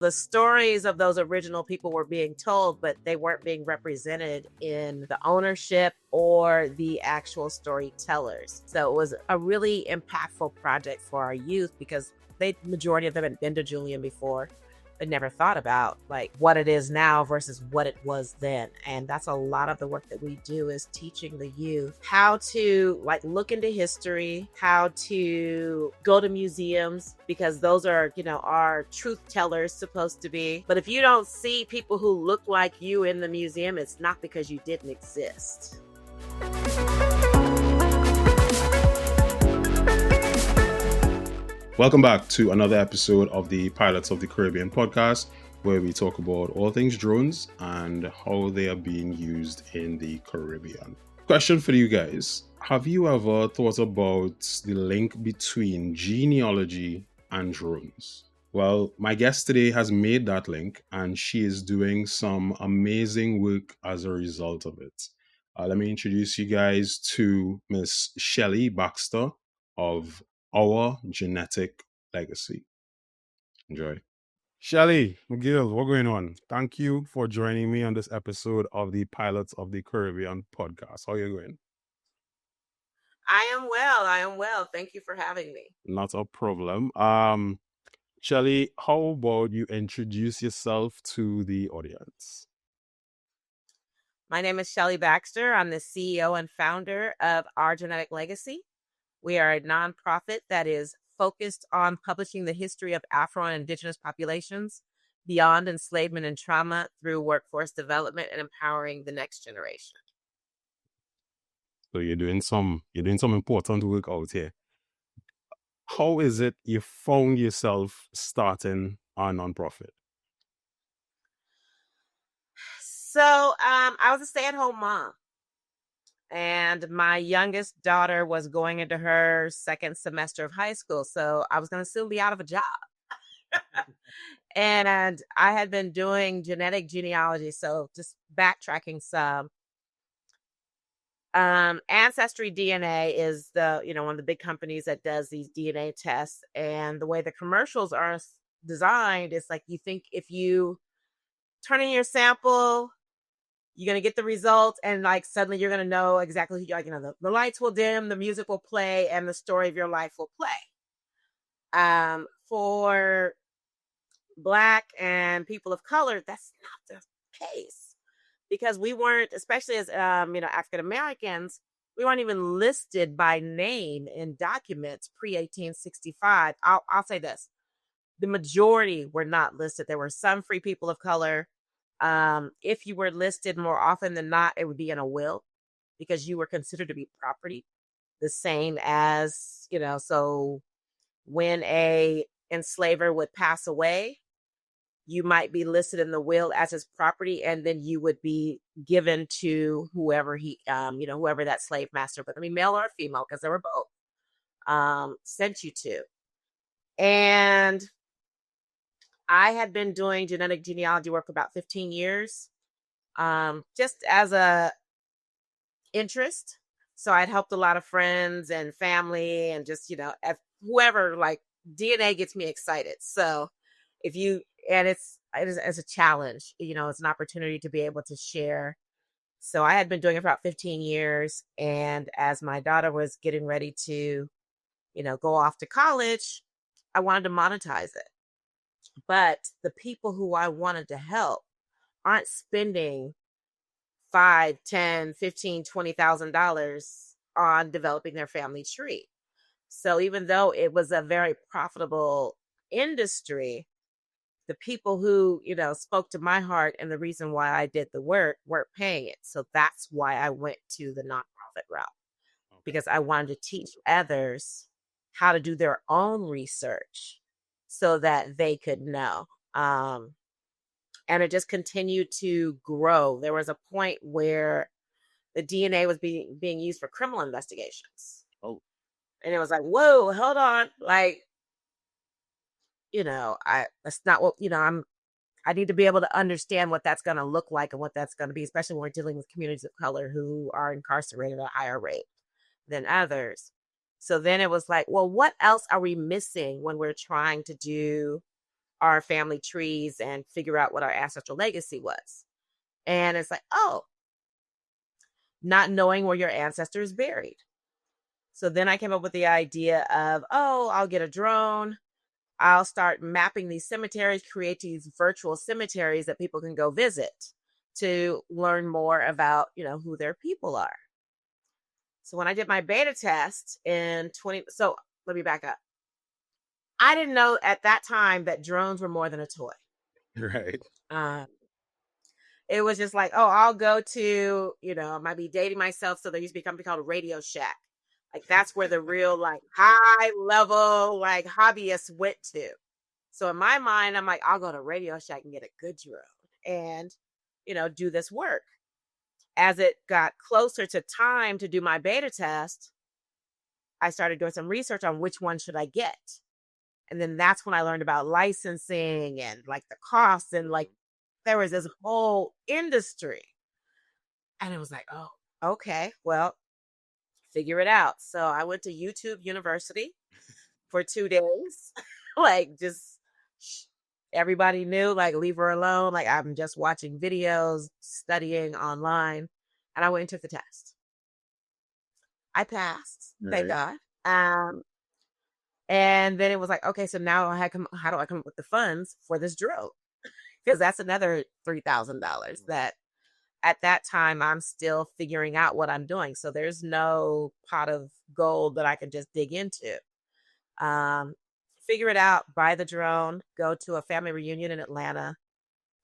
The stories of those original people were being told, but they weren't being represented in the ownership or the actual storytellers. So it was a really impactful project for our youth because majority of them had been to Julian before, but never thought about like what it is now versus what it was then. And that's a lot of the work that we do, is teaching the youth how to like look into history, how to go to museums, because those are, our truth tellers supposed to be. But if you don't see people who look like you in the museum, it's not because you didn't exist. Welcome back to another episode of the Pilots of the Caribbean podcast, where we talk about all things drones and how they are being used in the Caribbean. Question for you guys. Have you ever thought about the link between genealogy and drones? Well, my guest today has made that link, and she is doing some amazing work as a result of it. Let me introduce you guys to Miss Shellie Baxter of Our Genetic Legacy. Enjoy. Shelly, McGill, what's going on? Thank you for joining me on this episode of the Pilots of the Caribbean podcast. How are you going? I am well. Thank you for having me. Not a problem. Shelly, how about you introduce yourself to the audience? My name is Shellie Baxter. I'm the CEO and founder of Our Genetic Legacy. We are a nonprofit that is focused on publishing the history of Afro-indigenous populations beyond enslavement and trauma through workforce development and empowering the next generation. So you're doing some important work out here. How is it you found yourself starting a nonprofit? So I was a stay-at-home mom, and my youngest daughter was going into her second semester of high school. So I was going to soon be out of a job. And I had been doing genetic genealogy. So just backtracking some. Ancestry DNA is one of the big companies that does these DNA tests. And the way the commercials are designed, it's like you think if you turn in your sample, you're going to get the results, and like suddenly you're going to know exactly who you are. The lights will dim, the music will play, and the story of your life will play. For Black and people of color, that's not the case, because we weren't, especially as African Americans, we weren't even listed by name in documents pre-1865. I'll say this: the majority were not listed. There were some free people of color. If you were listed, more often than not, it would be in a will, because you were considered to be property, the same as, so when a enslaver would pass away, you might be listed in the will as his property, and then you would be given to whoever whoever that slave master, but male or female, because there were both, sent you to. And I had been doing genetic genealogy work for about 15 years, just as a interest. So I'd helped a lot of friends and family, and just, whoever, like, DNA gets me excited. So it's a challenge, it's an opportunity to be able to share. So I had been doing it for about 15 years. And as my daughter was getting ready to, go off to college, I wanted to monetize it. But the people who I wanted to help aren't spending $5, $10, $15, $20,000 on developing their family tree. So even though it was a very profitable industry, the people who, spoke to my heart and the reason why I did the work weren't paying it. So that's why I went to the nonprofit route, because I wanted to teach others how to do their own research so that they could know. And it just continued to grow. There was a point where the DNA was being used for criminal investigations. Oh. And it was like, whoa, hold on. Like, that's not what, I need to be able to understand what that's going to look like and what that's going to be, especially when we're dealing with communities of color who are incarcerated at a higher rate than others. So then it was like, well, what else are we missing when we're trying to do our family trees and figure out what our ancestral legacy was. And it's like, oh, not knowing where your ancestor is buried. So then I came up with the idea of, oh, I'll get a drone. I'll start mapping these cemeteries, create these virtual cemeteries that people can go visit to learn more about, who their people are. So when I did my beta test so let me back up. I didn't know at that time that drones were more than a toy. Right. It was just like, oh, I'll go to, I might be dating myself. So there used to be a company called Radio Shack. Like that's where the real like high level like hobbyists went to. So in my mind, I'm like, I'll go to Radio Shack and get a good drone and, do this work. As it got closer to time to do my beta test, I started doing some research on which one should I get. And then that's when I learned about licensing and like the costs and like there was this whole industry. And it was like, oh, okay, well, figure it out. So I went to YouTube University for 2 days. Like just everybody knew, like leave her alone. Like I'm just watching videos, studying online. And I went and took the test. I passed, thank God. And then it was like, okay, so now how do I come up with the funds for this drone? Because that's another $3,000 that at that time I'm still figuring out what I'm doing. So there's no pot of gold that I can just dig into. Figure it out, buy the drone, go to a family reunion in Atlanta,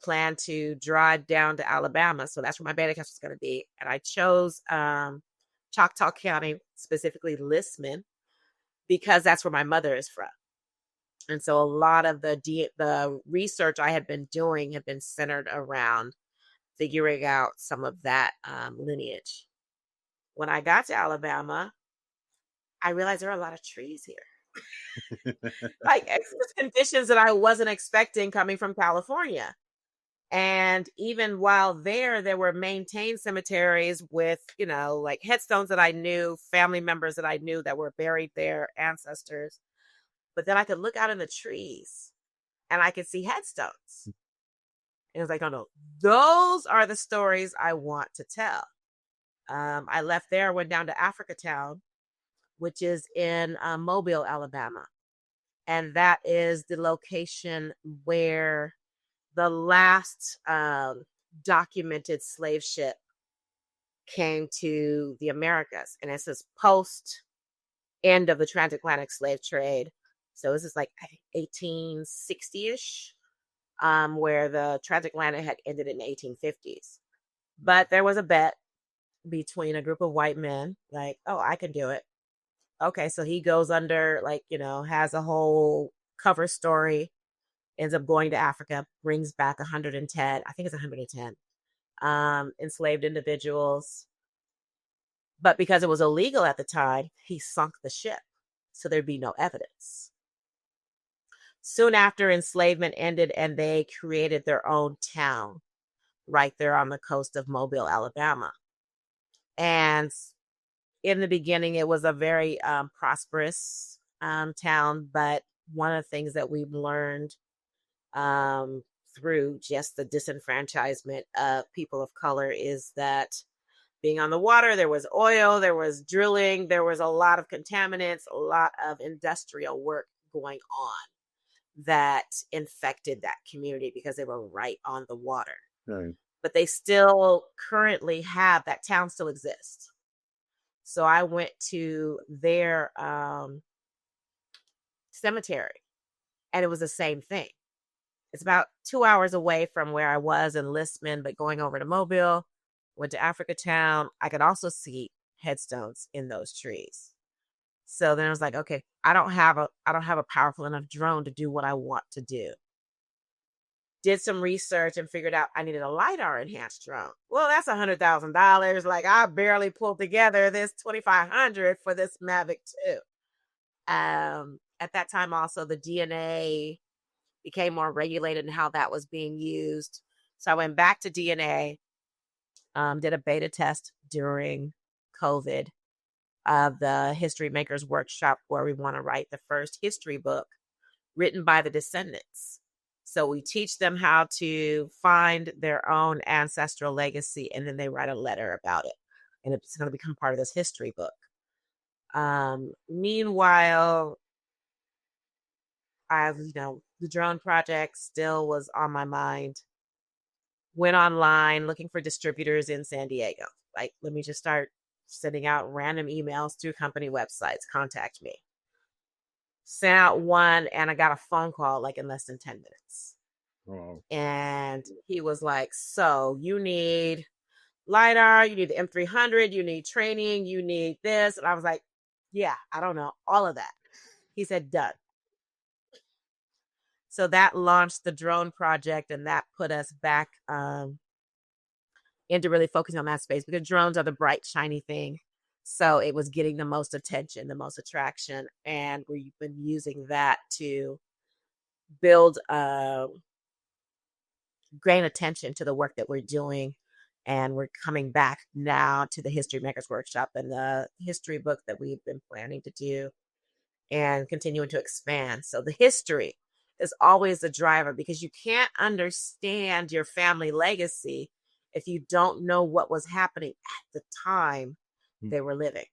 plan to drive down to Alabama. So that's where my beta test was going to be. And I chose Choctaw County, specifically Listman, because that's where my mother is from. And so a lot of the research I had been doing had been centered around figuring out some of that lineage. When I got to Alabama, I realized there are a lot of trees here. Like conditions that I wasn't expecting coming from California. And even while there were maintained cemeteries with, like headstones that I knew, family members that I knew that were buried there, ancestors. But then I could look out in the trees and I could see headstones. And it was like, oh no, those are the stories I want to tell. I left there, went down to Africatown, which is in Mobile, Alabama. And that is the location where the last documented slave ship came to the Americas. And this is post end of the transatlantic slave trade. So this is like 1860-ish, where the transatlantic had ended in the 1850s. But there was a bet between a group of white men, like, oh, I can do it. Okay, so he goes under, like, has a whole cover story, ends up going to Africa, brings back 110, I think it's 110, enslaved individuals. But because it was illegal at the time, he sunk the ship. So there'd be no evidence. Soon after, enslavement ended and they created their own town right there on the coast of Mobile, Alabama. And in the beginning, it was a very prosperous town. But one of the things that we've learned through just the disenfranchisement of people of color is that being on the water, there was oil, there was drilling, there was a lot of contaminants, a lot of industrial work going on that infected that community because they were right on the water. Right. But they still currently have, that town still exists. So I went to their cemetery and it was the same thing. It's about 2 hours away from where I was in Listman, but going over to Mobile, went to Africatown. I could also see headstones in those trees. So then I was like, okay, I don't have a powerful enough drone to do what I want to do. Did some research and figured out I needed a LiDAR enhanced drone. Well, that's $100,000. Like I barely pulled together this $2,500 for this Mavic 2. At that time, also the DNA became more regulated in how that was being used. So I went back to DNA, did a beta test during COVID of the History Makers Workshop, where we want to write the first history book written by the descendants So we teach them how to find their own ancestral legacy, and then they write a letter about it. And it's going to become part of this history book. Meanwhile, the drone project still was on my mind. Went online looking for distributors in San Diego. Like, let me just start sending out random emails through company websites. Contact me. Sent out one, and I got a phone call like in less than 10 minutes. Wow. And he was like, so you need LiDAR, you need the M300, you need training, you need this. And I was like, yeah, I don't know, all of that. He said, done. So that launched the drone project, and that put us back into really focusing on that space, because drones are the bright, shiny thing. So it was getting the most attention, the most attraction. And we've been using that to build, gain attention to the work that we're doing. And we're coming back now to the History Makers Workshop and the history book that we've been planning to do and continuing to expand. So the history is always the driver, because you can't understand your family legacy if you don't know what was happening at the time they were living.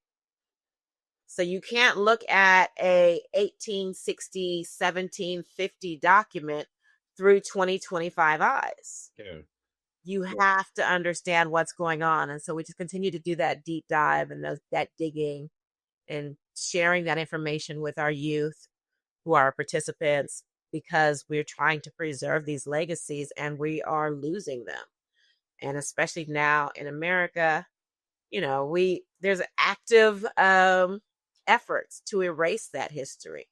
So you can't look at a 1860, 1750 document through 2025 eyes. Yeah. You have to understand what's going on. And so we just continue to do that deep dive and that digging and sharing that information with our youth who are participants, because we're trying to preserve these legacies and we are losing them. And especially now in America, there's active efforts to erase that history.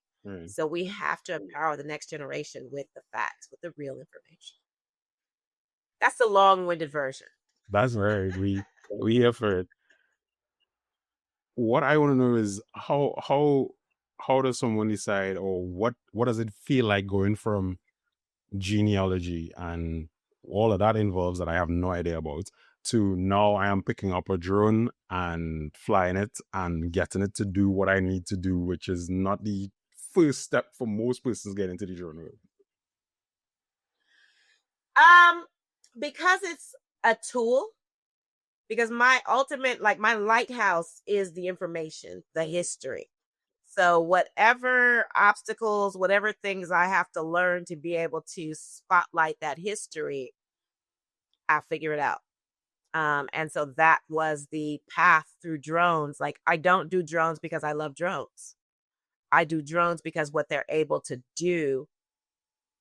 So we have to empower the next generation with the facts, with the real information. That's the long-winded version. That's right. We here for it. What I want to know is how does someone decide, or what does it feel like going from genealogy and all of that involves that I have no idea about, to now I am picking up a drone and flying it and getting it to do what I need to do, which is not the first step for most persons getting into the drone world? Because it's a tool, because my ultimate, like my lighthouse is the information, the history. So whatever obstacles, whatever things I have to learn to be able to spotlight that history, I'll figure it out. And so that was the path through drones. Like, I don't do drones because I love drones. I do drones because what they're able to do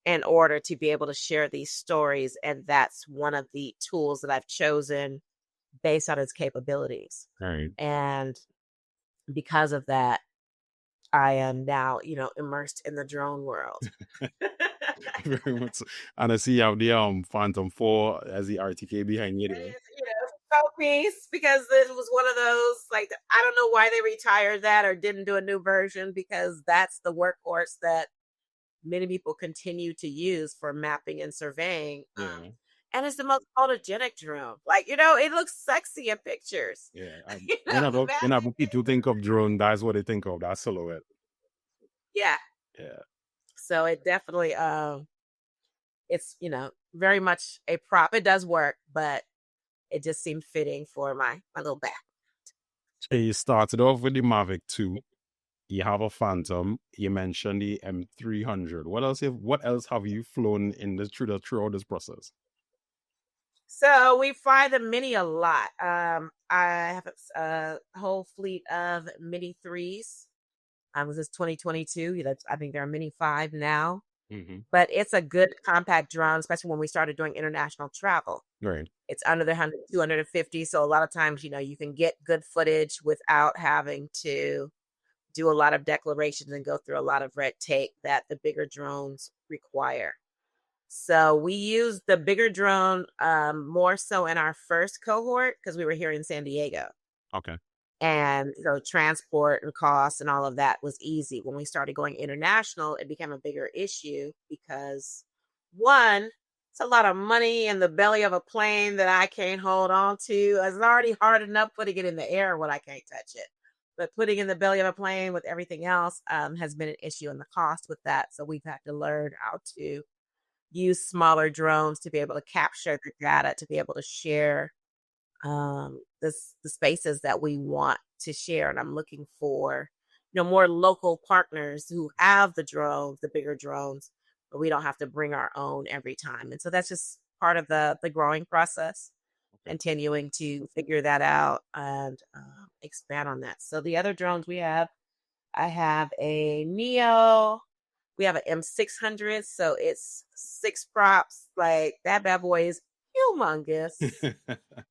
in order to be able to share these stories. And that's one of the tools that I've chosen based on its capabilities. Right. And because of that, I am now, immersed in the drone world. Very much so. And I see out the Phantom 4 as the RTK behind you there. Piece, because it was one of those, like, I don't know why they retired that or didn't do a new version, because that's the workhorse that many people continue to use for mapping and surveying. Yeah. And it's the most photogenic drone. Like, it looks sexy in pictures. Yeah. When people think of drone, that's what they think of, that silhouette. Yeah. Yeah. So it definitely, it's, very much a prop. It does work, but it just seemed fitting for my little back. You started off with the Mavic 2. You have a Phantom. You mentioned the M300. What else have you flown throughout this process? So we fly the Mini a lot. I have a whole fleet of Mini 3s. This is 2022. I think there are Mini 5 now. Mm-hmm. But it's a good compact drone, especially when we started doing international travel. Right. It's under the 100, 250. So a lot of times, you can get good footage without having to do a lot of declarations and go through a lot of red tape that the bigger drones require. So we used the bigger drone more so in our first cohort because we were here in San Diego. Okay. And transport and costs and all of that was easy. When we started going international, it became a bigger issue because, one, it's a lot of money in the belly of a plane that I can't hold on to. It's already hard enough putting it in the air when I can't touch it. But putting in the belly of a plane with everything else has been an issue, in the cost with that. So we've had to learn how to use smaller drones to be able to capture the data, to be able to share the spaces that we want to share. And I'm looking for, more local partners who have the drones, the bigger drones, but we don't have to bring our own every time. And so that's just part of the growing process, Okay. continuing to figure that out and expand on that. So the other drones we have, I have a Neo. We have an M600, so it's 6 props. Like that bad boy is humongous.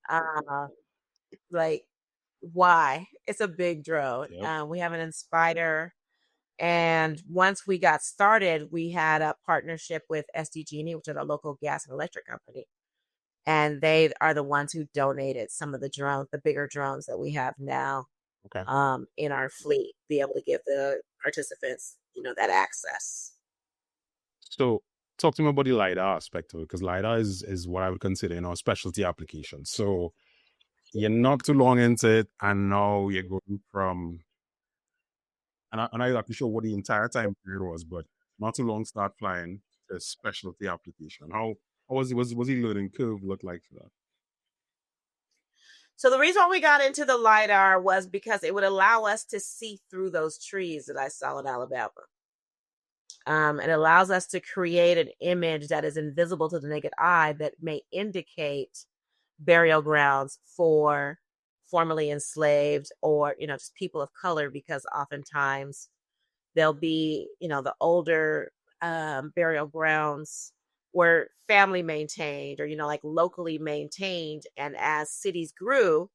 Uh, like why? It's a big drone. Yep. We have an Inspider, and once we got started, we had a partnership with SDG&E, which is a local gas and electric company, and they are the ones who donated some of the drones, the bigger drones that we have now, Okay. in our fleet, be able to give the participants, that access. So talk to me about the LiDAR aspect of it, because LiDAR is what I would consider, specialty application. So you're not too long into it, and now you're going from, and I'm not exactly sure what the entire time period was, but not too long start flying to specialty application. How was the learning curve look like for that? So the reason why we got into the LiDAR was because it would allow us to see through those trees that I saw in Alabama. It allows us to create an image that is invisible to the naked eye that may indicate burial grounds for formerly enslaved or, just people of color, because oftentimes there'll be, the older burial grounds were family maintained or, like locally maintained. And as cities grew,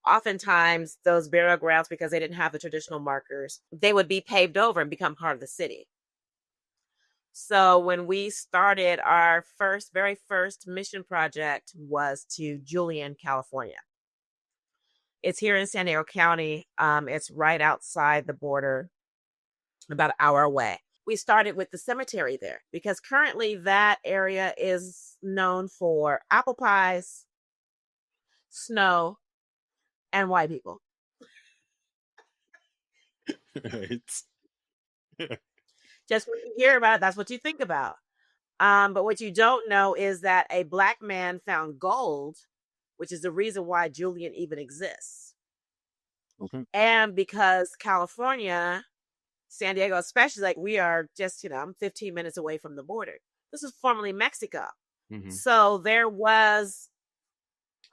oftentimes those burial grounds, because they didn't have the traditional markers, they would be paved over and become part of the city. So when we started, our very first mission project was to Julian, California. It's here in San Diego County. It's right outside the border, about an hour away. We started with the cemetery there because currently that area is known for apple pies, snow, and white people. Right. Just when you hear about it, that's what you think about. But what you don't know is that a Black man found gold, which is the reason why Julian even exists. Okay. And because California, San Diego especially, like we are just, I'm 15 minutes away from the border. This is formerly Mexico. Mm-hmm. So there was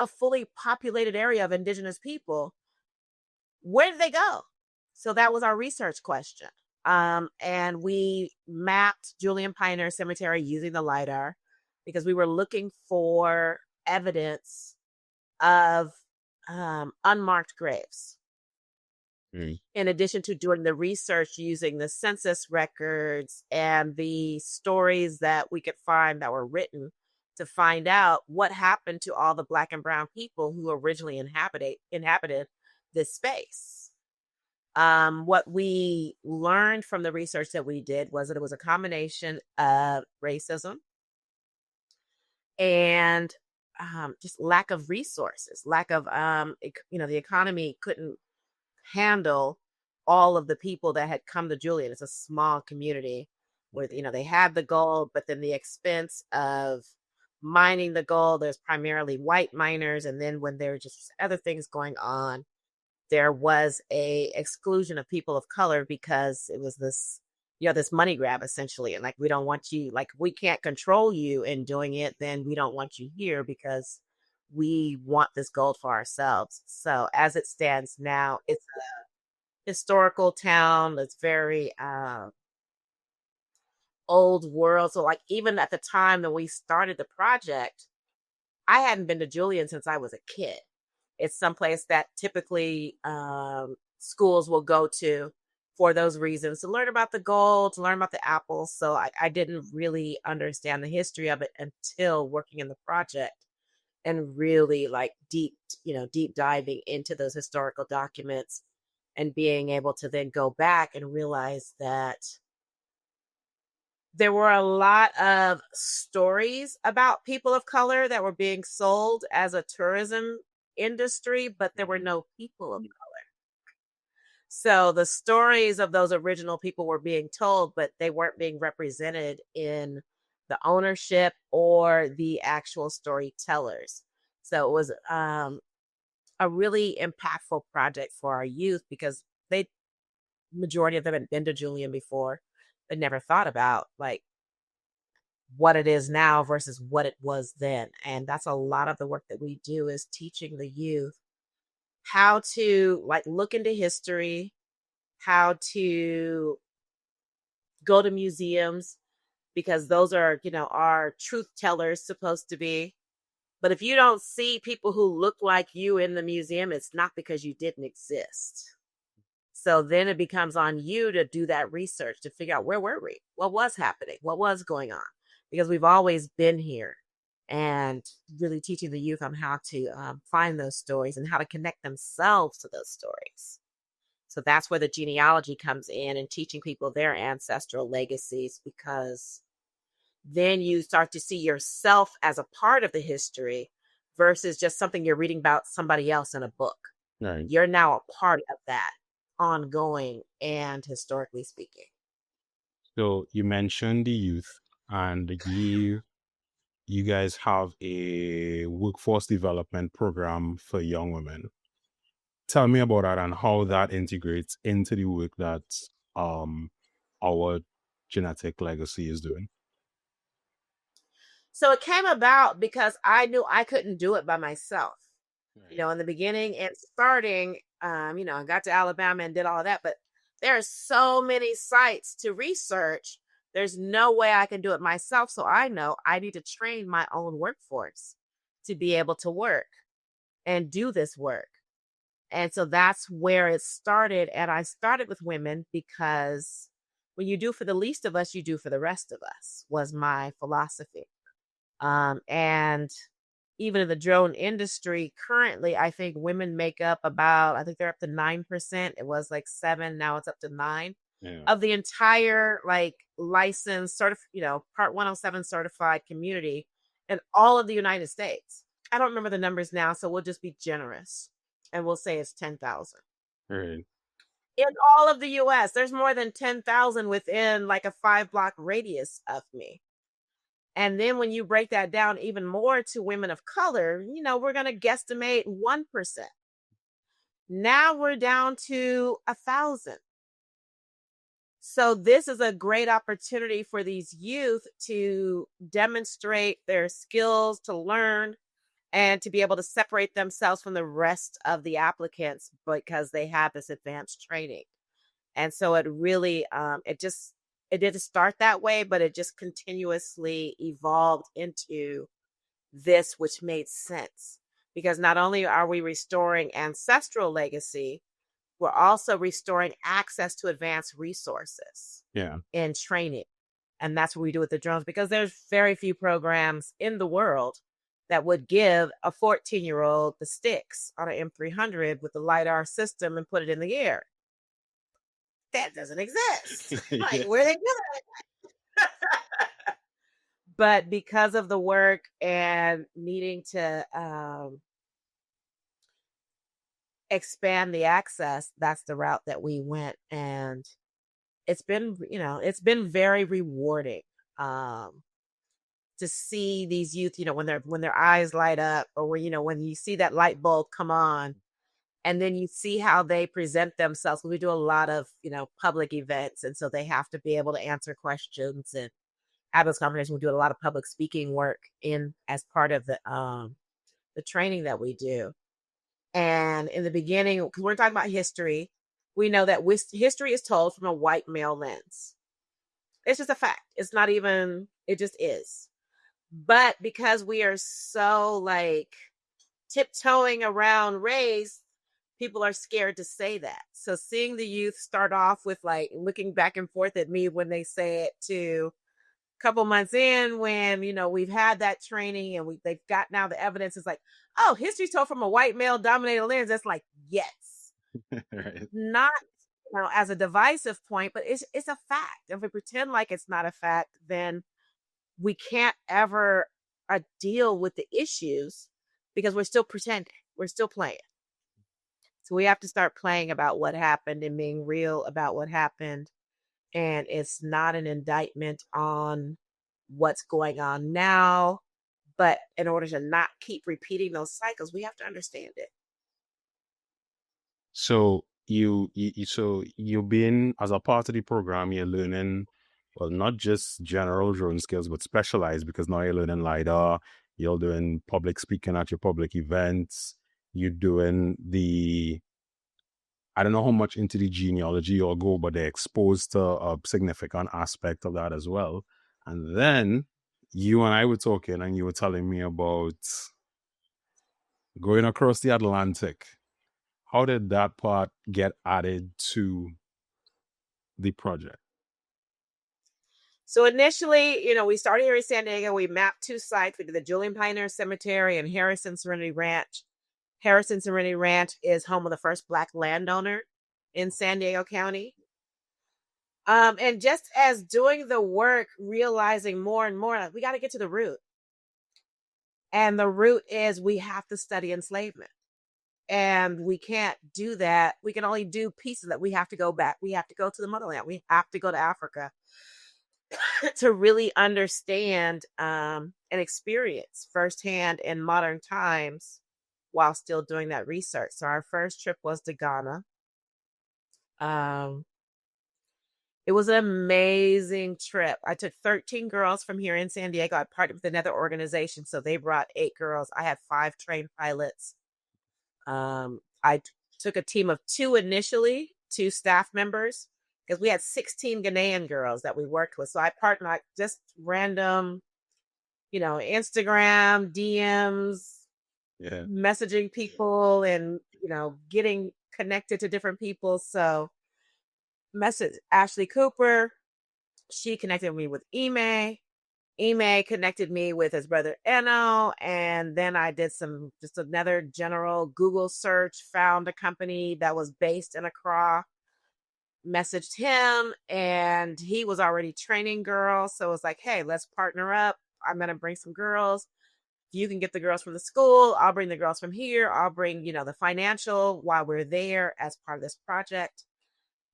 a fully populated area of indigenous people. Where did they go? So that was our research question. And we mapped Julian Pioneer Cemetery using the LiDAR because we were looking for evidence of unmarked graves. In addition to doing the research using the census records and the stories that we could find that were written to find out what happened to all the Black and brown people who originally inhabited this space. What we learned from the research that we did was that it was a combination of racism and just lack of resources, lack of, the economy couldn't handle all of the people that had come to Julian. It's a small community where, they had the gold, but then the expense of mining the gold, there's primarily white miners. And then when there were just other things going on, there was a exclusion of people of color because it was this, this money grab essentially. And like, we don't want you, like, we can't control you in doing it. Then we don't want you here because we want this gold for ourselves. So as it stands now, it's a historical town that's very old world. So like even at the time that we started the project, I hadn't been to Julian since I was a kid. It's someplace that typically schools will go to for those reasons, to learn about the gold, to learn about the apples. So I didn't really understand the history of it until working in the project and really like deep diving into those historical documents and being able to then go back and realize that there were a lot of stories about people of color that were being sold as a tourism industry, but there were no people of color. So the stories of those original people were being told, but they weren't being represented in the ownership or the actual storytellers. So it was a really impactful project for our youth because they majority of them had been to Julian before, but never thought about like what it is now versus what it was then. And that's a lot of the work that we do is teaching the youth how to like look into history, how to go to museums, because those are, our truth tellers supposed to be. But if you don't see people who look like you in the museum, it's not because you didn't exist. So then it becomes on you to do that research to figure out where were we? What was happening? What was going on? Because we've always been here, and really teaching the youth on how to find those stories and how to connect themselves to those stories. So that's where the genealogy comes in, and teaching people their ancestral legacies, because then you start to see yourself as a part of the history versus just something you're reading about somebody else in a book. Right. You're now a part of that, ongoing and historically speaking. So you mentioned the youth, and you guys have a workforce development program for young women. Tell me about that and how that integrates into the work that our genetic legacy is doing. So it came about because I knew I couldn't do it by myself. Right. In the beginning and starting, I got to Alabama and did all of that, but there are so many sites to research. There's no way I can do it myself. So I know I need to train my own workforce to be able to work and do this work. And so that's where it started. And I started with women because when you do for the least of us, you do for the rest of us, was my philosophy. And even in the drone industry, currently, I think women make up about, I think they're up to 9%. It was like 7, now it's up to 9 of the entire like licensed Part 107 certified community in all of the United States. I don't remember the numbers now, so we'll just be generous and we'll say it's 10,000. Right. In all of the US, there's more than 10,000 within like a 5-block radius of me. And then when you break that down even more to women of color, we're going to guesstimate 1%. Now we're down to 1,000. So this is a great opportunity for these youth to demonstrate their skills, to learn, and to be able to separate themselves from the rest of the applicants because they have this advanced training. And so it really, it didn't start that way, but it just continuously evolved into this, which made sense. Because not only are we restoring ancestral legacy, we're also restoring access to advanced resources in training. And that's what we do with the drones, because there's very few programs in the world that would give a 14-year-old the sticks on an M300 with the LiDAR system and put it in the air. That doesn't exist. Like, where are they doing it? But because of the work and needing to expand the access, that's the route that we went. And it's been very rewarding to see these youth, when their eyes light up, or when you see that light bulb come on, and then you see how they present themselves. We do a lot of, public events. And so they have to be able to answer questions and have those conversations. We do a lot of public speaking work as part of the training that we do. And in the beginning, because we're talking about history, we know that history is told from a white male lens. It's just a fact. It's not even, it just is. But because we are so like tiptoeing around race, people are scared to say that. So seeing the youth start off with like looking back and forth at me when they say it, to a couple months in when, we've had that training and they've got now the evidence is like, oh, history's told from a white male dominated lens. That's like, yes. Right. Not, as a divisive point, but it's a fact. If we pretend like it's not a fact, then we can't ever deal with the issues because we're still pretending. We're still playing. So we have to start playing about what happened and being real about what happened. And it's not an indictment on what's going on now. But in order to not keep repeating those cycles, we have to understand it. So you've been, as a part of the program, you're learning, well, not just general drone skills, but specialized, because now you're learning LiDAR, you're doing public speaking at your public events, you're doing I don't know how much into the genealogy you'll go, but they're exposed to a significant aspect of that as well. And then you and I were talking, and you were telling me about going across the Atlantic. How did that part get added to the project? So initially, we started here in San Diego. We mapped 2 sites. We did the Julian Pioneer Cemetery and Harrison Serenity Ranch. Harrison Serenity Ranch is home of the first Black landowner in San Diego County. And just as doing the work, realizing more and more, like, we got to get to the root. And the root is we have to study enslavement. And we can't do that. We can only do pieces that. We have to go back. We have to go to the motherland. We have to go to Africa to really understand and experience firsthand in modern times while still doing that research. So our first trip was to Ghana. It was an amazing trip. I took 13 girls from here in San Diego. I partnered with another organization, so they brought 8 girls. I had 5 trained pilots. I took a team of 2 initially, 2 staff members, because we had 16 Ghanaian girls that we worked with. So I partnered just random, Instagram, DMs, messaging people, and, getting connected to different people. So message Ashley Cooper. She connected me with Ime. Ime connected me with his brother Eno. And then I did just another general Google search, found a company that was based in Accra, messaged him, and he was already training girls. So it was like, hey, let's partner up. I'm going to bring some girls. You can get the girls from the school. I'll bring the girls from here. I'll bring, the financial while we're there as part of this project.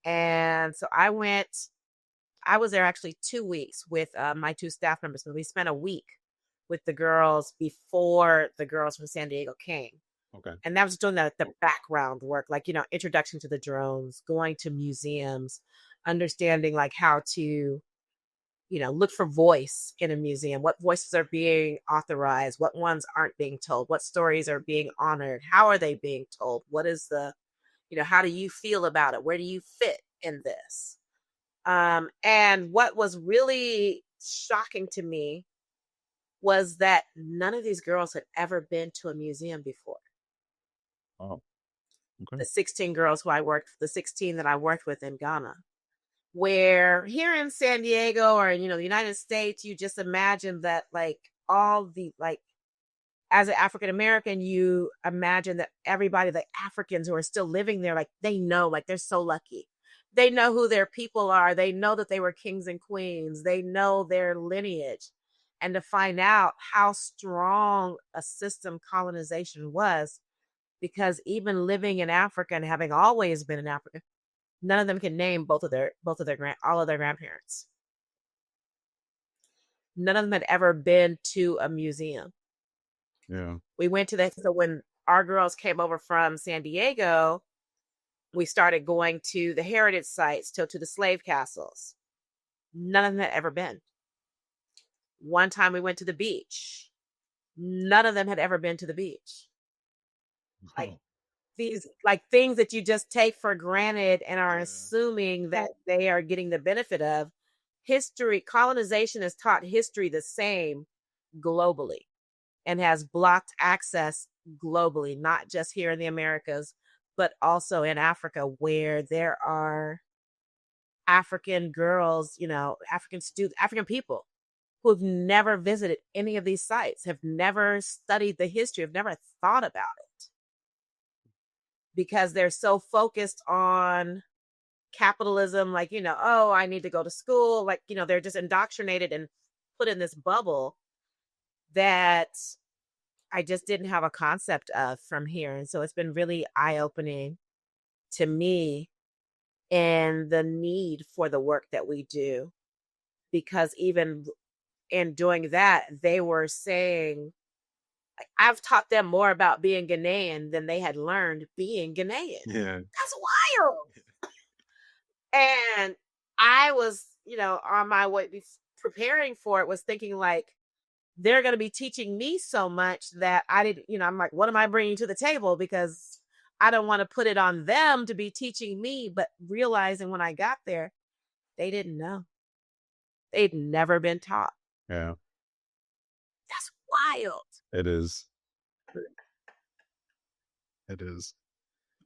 And so I was there actually 2 weeks with my 2 staff members. So we spent a week with the girls before the girls from San Diego came. Okay. And that was doing the background work, like, introduction to the drones, going to museums, understanding like how to, look for voice in a museum, what voices are being authorized, what ones aren't being told, what stories are being honored, how are they being told, what is how do you feel about it? Where do you fit in this? And what was really shocking to me was that none of these girls had ever been to a museum before. Oh, okay. The 16 girls the 16 that I worked with in Ghana, where here in San Diego or, the United States, you just imagine that like all the, like, as an African American, you imagine that everybody, the Africans who are still living there, like they know, like they're so lucky. They know who their people are. They know that they were kings and queens. They know their lineage. And to find out how strong a system colonization was, because even living in Africa and having always been in Africa, none of them can name all of their grandparents. None of them had ever been to a museum. Yeah. We went to so when our girls came over from San Diego, we started going to the heritage sites, to the slave castles. None of them had ever been. One time we went to the beach. None of them had ever been to the beach. Like these, like things that you just take for granted and are assuming that they are getting the benefit of. Colonization has taught history the same globally and has blocked access globally, not just here in the Americas, but also in Africa, where there are African girls, African people who have never visited any of these sites, have never studied the history, have never thought about it, because they're so focused on capitalism, like, oh, I need to go to school. Like, they're just indoctrinated and put in this bubble that I just didn't have a concept of from here. And so it's been really eye-opening to me and the need for the work that we do, because even in doing that, they were saying, like, I've taught them more about being Ghanaian than they had learned being Ghanaian. Yeah. That's wild. And I was, on my way preparing for it, was thinking like, they're going to be teaching me so much that I didn't, I'm like, what am I bringing to the table? Because I don't want to put it on them to be teaching me. But realizing when I got there, they didn't know. They'd never been taught. Yeah. That's wild. It is. It is.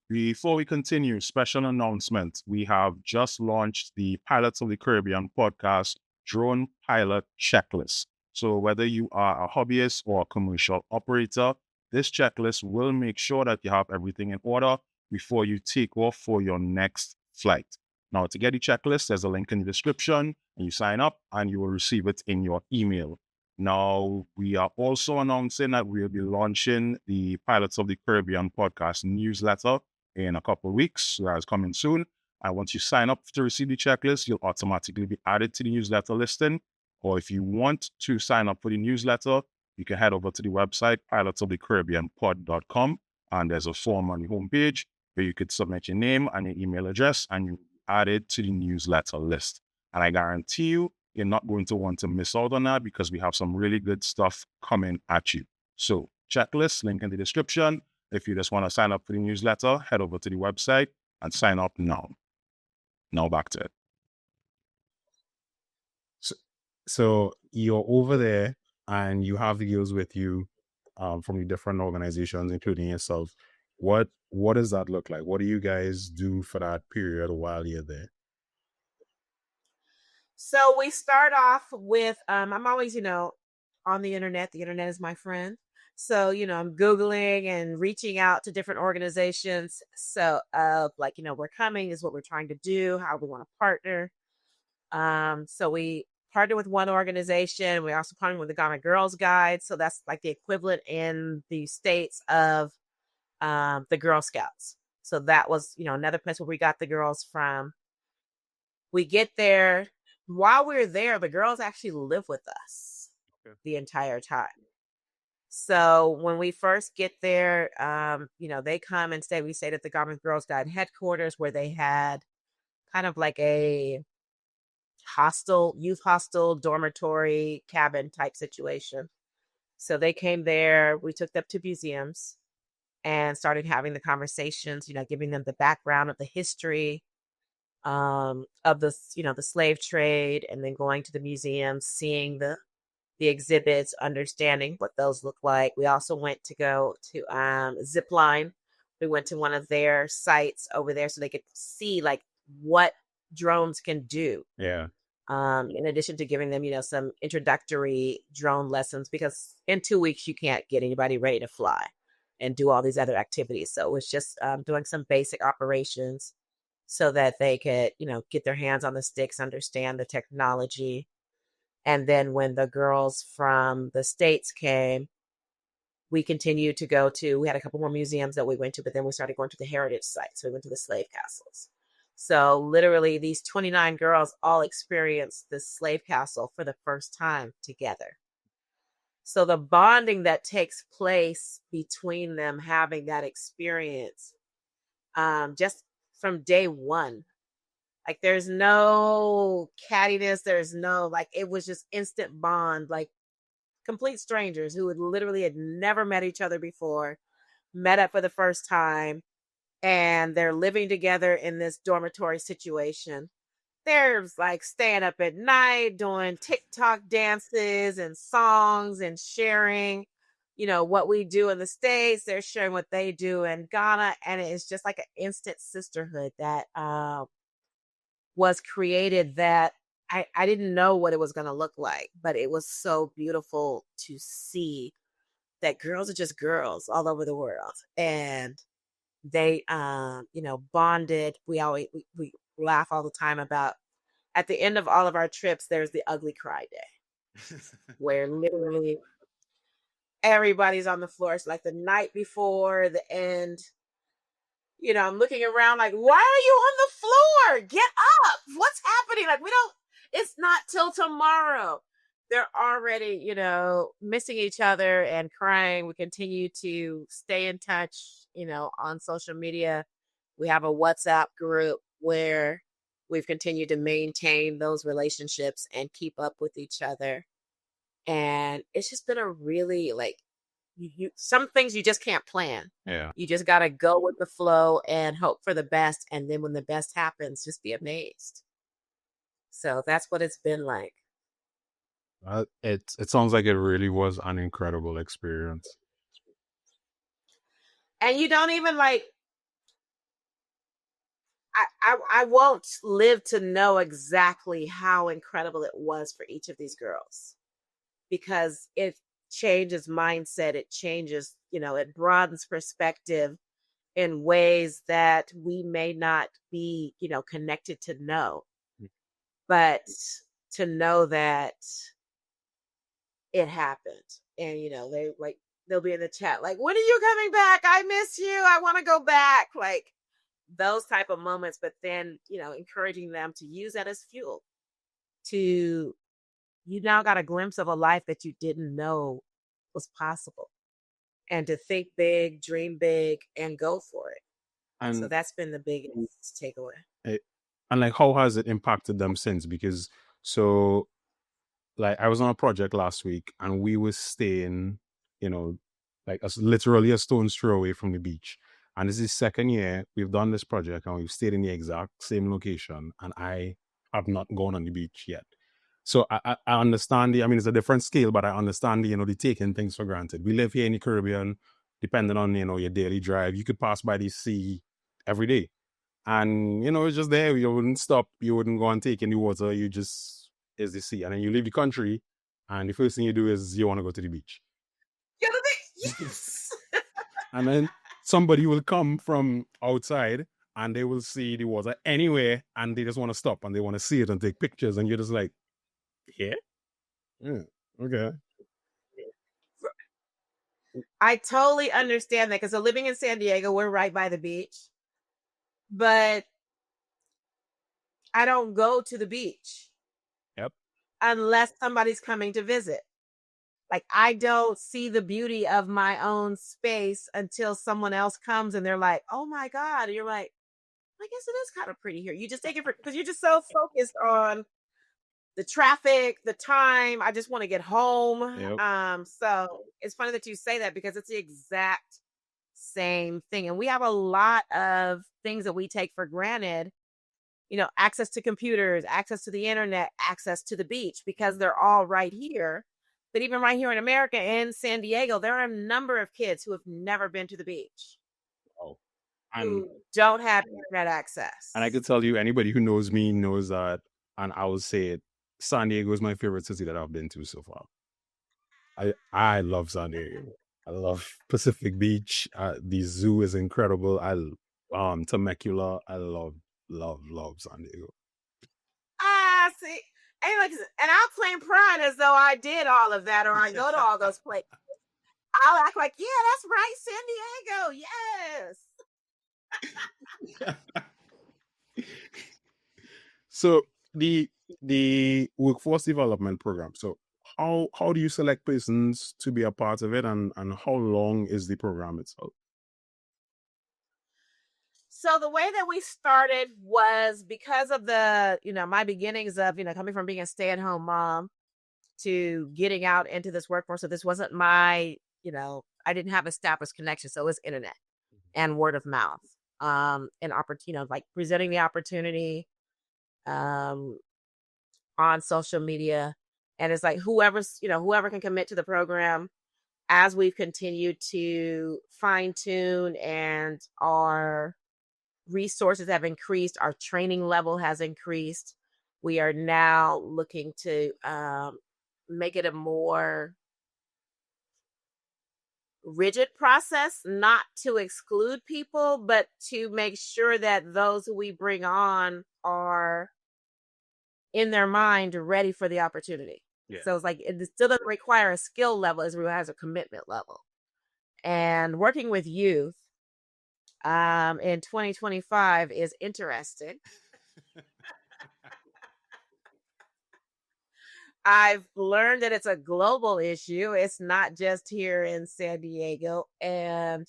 Before we continue, special announcement. We have just launched the Pilots of the Caribbean podcast drone pilot checklist. So whether you are a hobbyist or a commercial operator, this checklist will make sure that you have everything in order before you take off for your next flight. Now, to get the checklist, there's a link in the description, and you sign up and you will receive it in your email. Now, we are also announcing that we'll be launching the Pilots of the Caribbean podcast newsletter in a couple of weeks. So that's coming soon. And once you sign up to receive the checklist, you'll automatically be added to the newsletter listing. Or if you want to sign up for the newsletter, you can head over to the website, pilotsofthecaribbeanpod.com, and there's a form on the homepage where you could submit your name and your email address, and you'll be added to the newsletter list. And I guarantee you, you're not going to want to miss out on that because we have some really good stuff coming at you. So checklist, link in the description. If you just want to sign up for the newsletter, head over to the website and sign up now. Now back to it. So you're over there and you have the girls with you from the different organizations, including yourself. What does that look like? What do you guys do for that period while you're there? So we start off with, I'm always, on the internet. The internet is my friend. So, I'm Googling and reaching out to different organizations. So, like, we're coming is what we're trying to do, how we want to partner. So we partner with one organization. We also partner with the Ghana Girls Guide. So that's like the equivalent in the States of the Girl Scouts. So that was, another place where we got the girls from. We get there. While we're there, the girls actually live with us the entire time. So when we first get there, they come and stay. We stayed at the Garment Girls Guide headquarters, where they had kind of like a youth hostel, dormitory, cabin type situation. So they came there. We took them to museums and started having the conversations, giving them the background of the history of the slave trade, and then going to the museums, seeing the exhibits, understanding what those look like. We also went to go to zip line. We went to one of their sites over there so they could see like what drones can do. Yeah. In addition to giving them, some introductory drone lessons, because in 2 weeks you can't get anybody ready to fly and do all these other activities. So it's just doing some basic operations so that they could, get their hands on the sticks, understand the technology. And then when the girls from the States came, we continued to we had a couple more museums that we went to, but then we started going to the heritage sites. So we went to the slave castles. So literally these 29 girls all experienced this slave castle for the first time together. So the bonding that takes place between them having that experience, just from day one, like there's no cattiness. There's no, like, it was just instant bond, like complete strangers who had never met each other before, met up for the first time, and they're living together in this dormitory situation. There's like staying up at night, doing TikTok dances and songs and sharing, what we do in the States. They're sharing what they do in Ghana. And it's just like an instant sisterhood that was created that I didn't know what it was going to look like, but it was so beautiful to see that girls are just girls all over the world. And they, bonded. We laugh all the time about, at the end of all of our trips, there's the ugly cry day where literally everybody's on the floor. It's like the night before the end. I'm looking around like, why are you on the floor? Get up. What's happening? Like, it's not till tomorrow. they're already, missing each other and crying. We continue to stay in touch, on social media. We have a WhatsApp group where we've continued to maintain those relationships and keep up with each other. And it's just been a really some things you just can't plan. Yeah. You just got to go with the flow and hope for the best. And then when the best happens, just be amazed. So that's what it's been like. It sounds like it really was an incredible experience. And you don't even I won't live to know exactly how incredible it was for each of these girls, because it changes mindset. It changes, it broadens perspective in ways that we may not be, connected to know. But to know that it happened, and they'll be in the chat like, when are you coming back? I miss you. I want to go back. Like those type of moments, but then, encouraging them to use that as fuel to, you now got a glimpse of a life that you didn't know was possible, and to think big, dream big, and go for it. And so that's been the biggest takeaway. And like, how has it impacted them since? Because so like I was on a project last week and we were staying, like literally a stone's throw away from the beach. And this is second year we've done this project and we've stayed in the exact same location, and I have not gone on the beach yet. So I understand it's a different scale, but I understand the taking things for granted. We live here in the Caribbean, depending on, your daily drive. You could pass by the sea every day. And, it's just there. You wouldn't stop. You wouldn't go and take in the water. You just, is the sea. And then you leave the country, and the first thing you do is you want to go to the beach. Yes. And then somebody will come from outside and they will see the water anywhere and they just want to stop and they want to see it and take pictures. And you're just like, yeah? Yeah. Okay. I totally understand that, because living in San Diego, we're right by the beach. But I don't go to the beach. Yep. Unless somebody's coming to visit. Like, I don't see the beauty of my own space until someone else comes and they're like, oh my God. And you're like, I guess it is kind of pretty here. You just take it because you're just so focused on the traffic, the time. I just want to get home. Yep. So it's funny that you say that, because it's the exact same thing. And we have a lot of things that we take for granted, access to computers, access to the internet, access to the beach, because they're all right here. But even right here in America, in San Diego, there are a number of kids who have never been to the beach. Oh. Who don't have internet access. And I could tell you, anybody who knows me knows that, and I will say it, San Diego is my favorite city that I've been to so far. I love San Diego. I love Pacific Beach. The zoo is incredible. Temecula. I love San Diego. See, and I'll claim pride as though I did all of that, or I go to all those places. I'll act like, yeah, that's right, San Diego, yes. So the workforce development program. So how do you select persons to be a part of it, and how long is the program itself? So the way that we started was because of the, my beginnings of, coming from being a stay-at-home mom to getting out into this workforce. So this wasn't my, I didn't have established connections. So it was internet and word of mouth, and like presenting the opportunity on social media. And it's like whoever can commit to the program. As we've continued to fine tune and our resources have increased, our training level has increased, we are now looking to make it a more rigid process, not to exclude people, but to make sure that those who we bring on are in their mind ready for the opportunity. Yeah. So it's like, it still doesn't require a skill level as well as a commitment level. And working with youth in 2025 is interesting. I've learned that it's a global issue. It's not just here in San Diego. And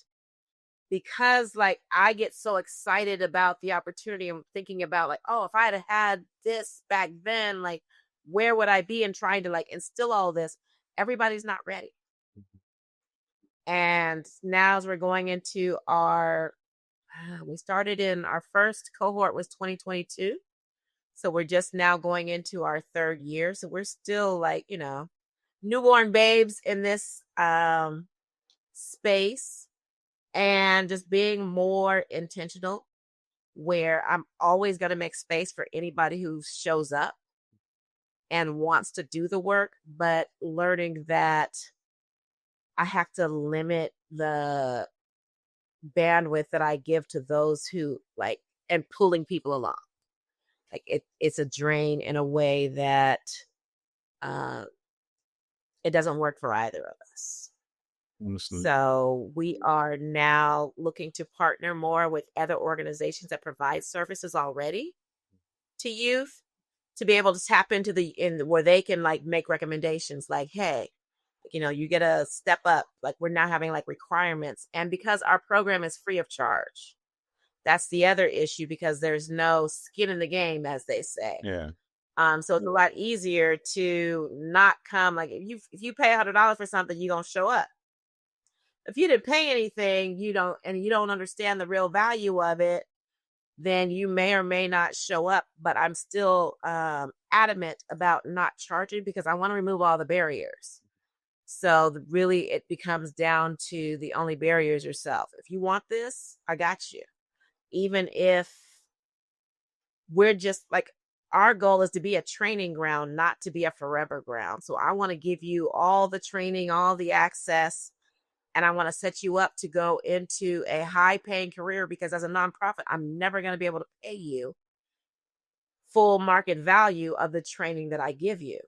because like I get so excited about the opportunity and thinking about like, oh, if I had this back then, like where would I be, and trying to like instill all this, everybody's not ready. And now as we're going into our we started in our first cohort was 2022. So we're just now going into our third year. So we're still like, newborn babes in this space, and just being more intentional where I'm always going to make space for anybody who shows up and wants to do the work, but learning that I have to limit the bandwidth that I give to those who like, and pulling people along. Like it's a drain in a way that it doesn't work for either of us. Honestly. So we are now looking to partner more with other organizations that provide services already to youth, to be able to tap into where they can like make recommendations like, hey, you get a step up. Like we're now having like requirements. And because our program is free of charge, that's the other issue, because there's no skin in the game, as they say. Yeah. So it's a lot easier to not come. Like if you pay $100 for something, you're gonna show up. If you didn't pay anything, you don't understand the real value of it, then you may or may not show up. But I'm still adamant about not charging, because I want to remove all the barriers. So really it becomes down to the only barrier is yourself. If you want this, I got you. Even if we're just like, our goal is to be a training ground, not to be a forever ground. So I want to give you all the training, all the access, and I want to set you up to go into a high paying career, because as a nonprofit, I'm never going to be able to pay you full market value of the training that I give you.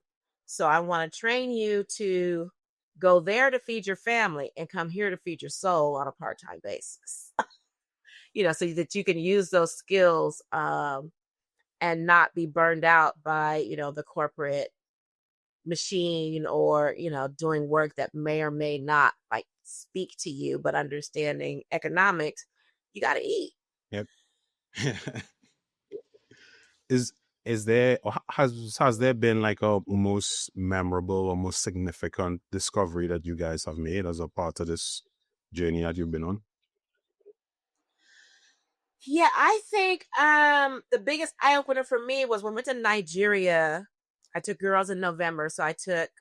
So I want to train you to go there to feed your family and come here to feed your soul on a part-time basis. So that you can use those skills and not be burned out by, the corporate machine, or, doing work that may or may not like speak to you, but understanding economics, you got to eat. Yep. Is there, or has there been like a most memorable or most significant discovery that you guys have made as a part of this journey that you've been on? Yeah, I think the biggest eye opener for me was when we went to Nigeria. I took girls in November. So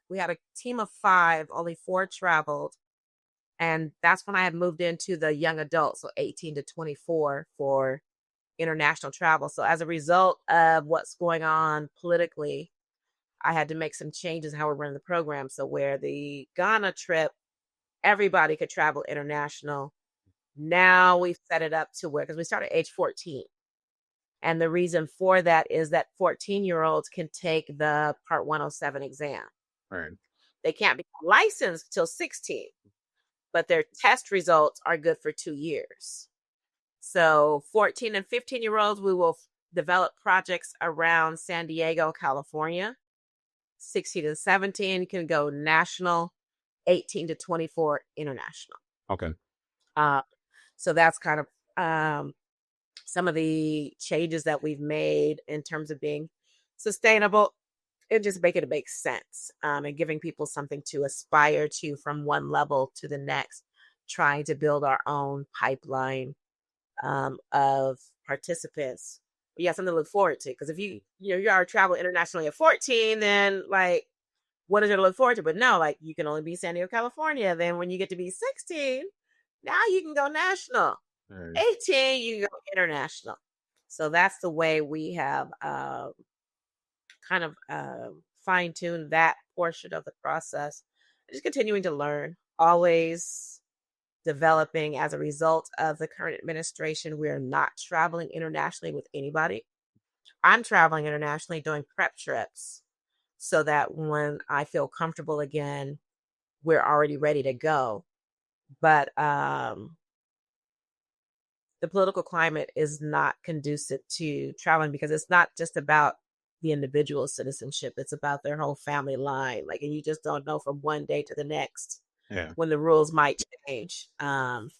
we had a team of 5, only 4 traveled. And that's when I had moved into the young adults, so 18 to 24 for international travel. So as a result of what's going on politically, I had to make some changes in how we're running the program. So where the Ghana trip, everybody could travel international. Now we've set it up to where, because we started at age 14. And the reason for that is that 14-year-olds can take the Part 107 exam. Right. They can't become licensed till 16, but their test results are good for 2 years. So 14 and 15-year-olds, we will develop projects around San Diego, California. 16 to 17 can go national, 18 to 24 international. Okay. So that's kind of some of the changes that we've made in terms of being sustainable and just making it make sense, and giving people something to aspire to from one level to the next, trying to build our own pipeline of participants. But yeah, something to look forward to. Because if you are travel internationally at 14, then like, what is there to look forward to? But no, like you can only be San Diego, California. Then when you get to be 16, now you can go national. Right. 18, you can go international. So that's the way we have kind of fine-tuned that portion of the process. Just continuing to learn, always developing. As a result of the current administration, we're not traveling internationally with anybody. I'm traveling internationally doing prep trips, so that when I feel comfortable again, we're already ready to go. But the political climate is not conducive to traveling, because it's not just about the individual citizenship. It's about their whole family line. Like, and you just don't know from one day to the next when the rules might change. And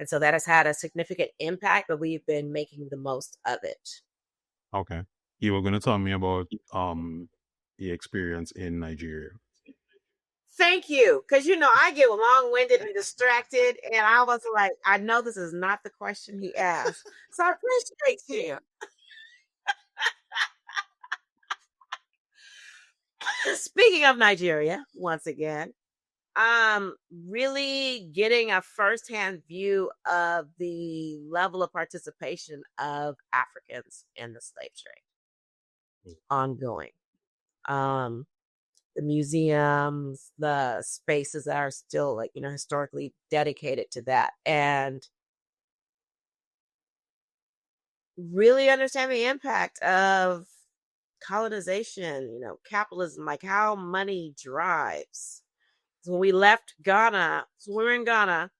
so that has had a significant impact, but we've been making the most of it. Okay. You were going to tell me about the experience in Nigeria. Thank you. Because, I get long-winded and distracted, and I was like, I know this is not the question he asked. So I appreciate you. Speaking of Nigeria, once again, really getting a firsthand view of the level of participation of Africans in the slave trade ongoing. The museums, the spaces that are still historically dedicated to that, and really understand the impact of colonization, capitalism, like how money drives. So when we left Ghana, so we were in Ghana,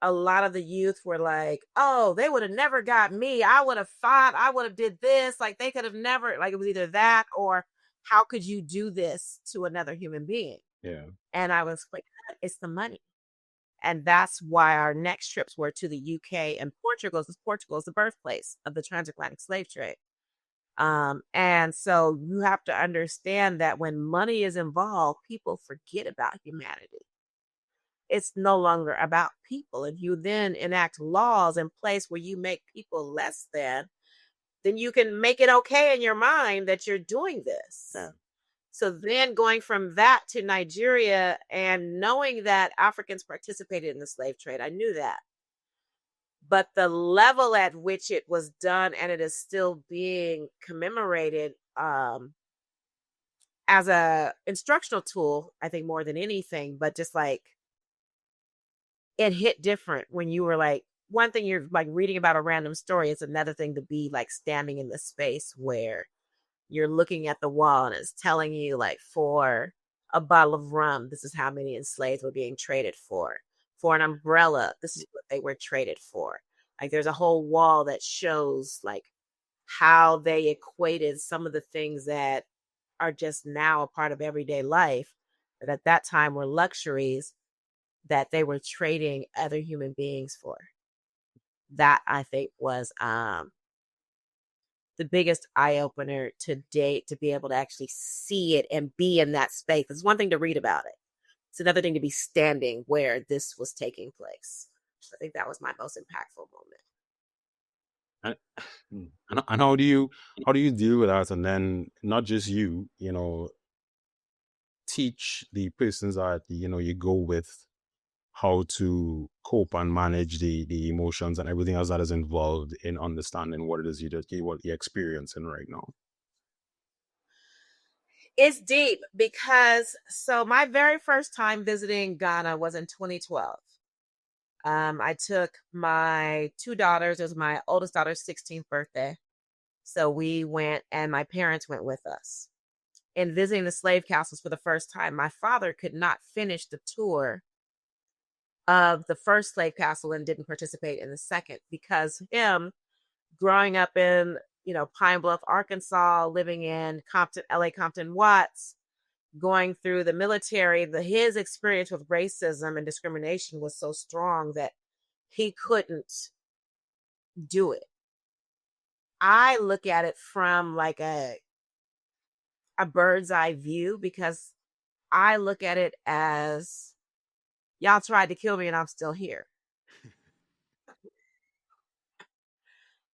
a lot of the youth were like, oh, they would have never got me. I would have fought. I would have did this. Like they could have never, like it was either that or how could you do this to another human being? Yeah. And I was like, it's the money. And that's why our next trips were to the UK and Portugal, because Portugal is the birthplace of the transatlantic slave trade. And so you have to understand that when money is involved, people forget about humanity. It's no longer about people. If you then enact laws in place where you make people less than, then you can make it okay in your mind that you're doing this. So then going from that to Nigeria and knowing that Africans participated in the slave trade, I knew that. But the level at which it was done and it is still being commemorated as a instructional tool, I think more than anything, but just like it hit different when you were like, one thing you're like reading about a random story, it's another thing to be like standing in the space where you're looking at the wall and it's telling you like for a bottle of rum, this is how many enslaved were being traded for. For an umbrella, this is what they were traded for. Like there's a whole wall that shows like how they equated some of the things that are just now a part of everyday life, that at that time were luxuries that they were trading other human beings for. That I think was the biggest eye-opener to date, to be able to actually see it and be in that space. It's one thing to read about it. It's another thing to be standing where this was taking place. I think that was my most impactful moment. And how do you deal with that? And then not just you teach the persons that you go with how to cope and manage the emotions and everything else that is involved in understanding what it is what you're experiencing right now. It's deep because so my very first time visiting Ghana was in 2012. I took my two daughters. It was my oldest daughter's 16th birthday. So we went and my parents went with us. In visiting the slave castles for the first time, my father could not finish the tour of the first slave castle and didn't participate in the second because him growing up in, Pine Bluff, Arkansas, living in Compton, LA, Compton Watts, going through the military, his experience with racism and discrimination was so strong that he couldn't do it. I look at it from like a bird's eye view because I look at it as y'all tried to kill me and I'm still here.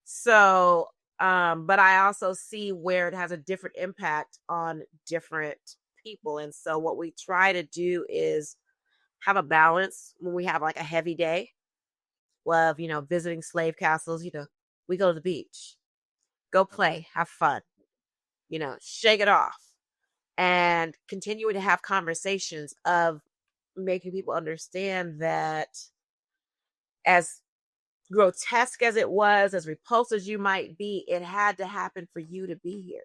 So, but I also see where it has a different impact on different people. And so what we try to do is have a balance when we have like a heavy day of, visiting slave castles, we go to the beach, go play, have fun, shake it off and continue to have conversations of making people understand that as grotesque as it was, as repulsive as you might be, it had to happen for you to be here.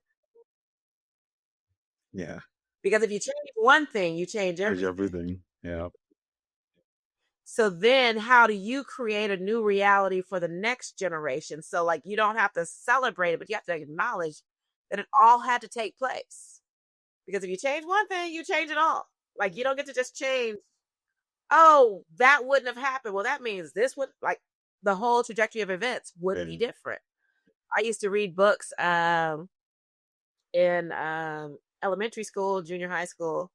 Yeah. Because if you change one thing, you change everything. Yeah. So then how do you create a new reality for the next generation? So like you don't have to celebrate it, but you have to acknowledge that it all had to take place. Because if you change one thing, you change it all. Like, you don't get to just change, oh, that wouldn't have happened. Well, that means this would, like, the whole trajectory of events would be different. I used to read books in elementary school, junior high school,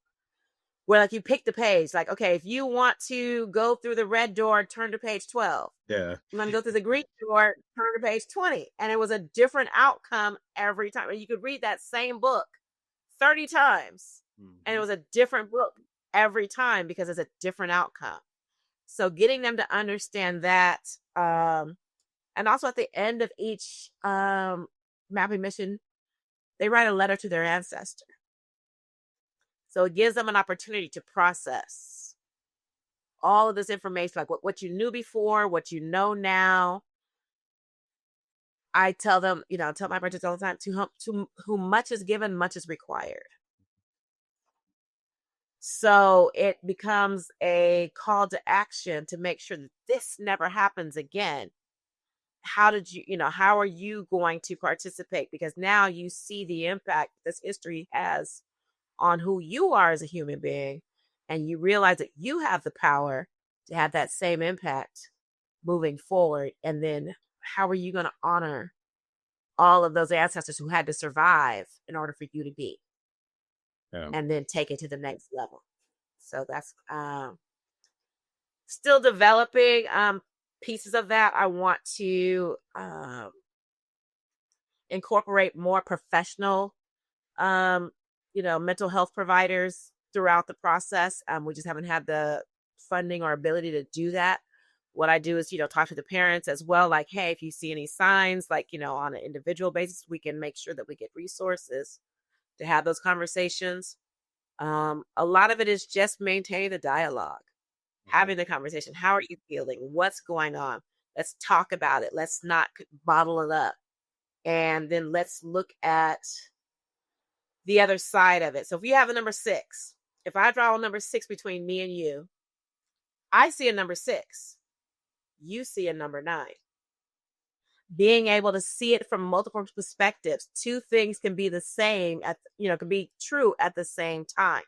where like you pick the page. Like, okay, if you want to go through the red door, turn to page 12. Yeah. I'm going to go through the green door, turn to page 20. And it was a different outcome every time. And you could read that same book 30 times. And it was a different book every time because it's a different outcome. So getting them to understand that, and also at the end of each mapping mission, they write a letter to their ancestor. So it gives them an opportunity to process all of this information, like what you knew before, what you know now. I tell them, tell my parents all the time, to whom much is given, much is required. So it becomes a call to action to make sure that this never happens again. How are you going to participate? Because now you see the impact this history has on who you are as a human being, and you realize that you have the power to have that same impact moving forward. And then how are you going to honor all of those ancestors who had to survive in order for you to be, and then take it to the next level? So that's still developing pieces of that. I want to incorporate more professional, mental health providers throughout the process. We just haven't had the funding or ability to do that. What I do is, talk to the parents as well. Like, hey, if you see any signs, like, on an individual basis, we can make sure that we get resources to have those conversations. A lot of it is just maintaining the dialogue, having the conversation. How are you feeling? What's going on? Let's talk about it. Let's not bottle it up. And then let's look at the other side of it. So if you have a number 6, if I draw a number 6 between me and you, I see a number 6. You see a number 9. Being able to see it from multiple perspectives. 2 things can be the same can be true at the same time.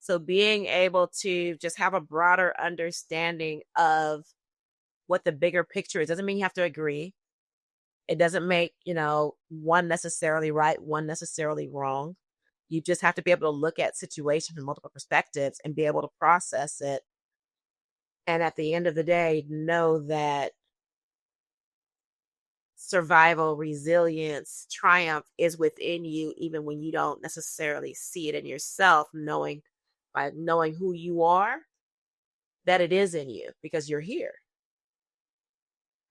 So being able to just have a broader understanding of what the bigger picture is. Doesn't mean you have to agree. It doesn't make, one necessarily right, one necessarily wrong. You just have to be able to look at situations from multiple perspectives and be able to process it. And at the end of the day, know that survival, resilience, triumph is within you, even when you don't necessarily see it in yourself, by knowing who you are, that it is in you because you're here.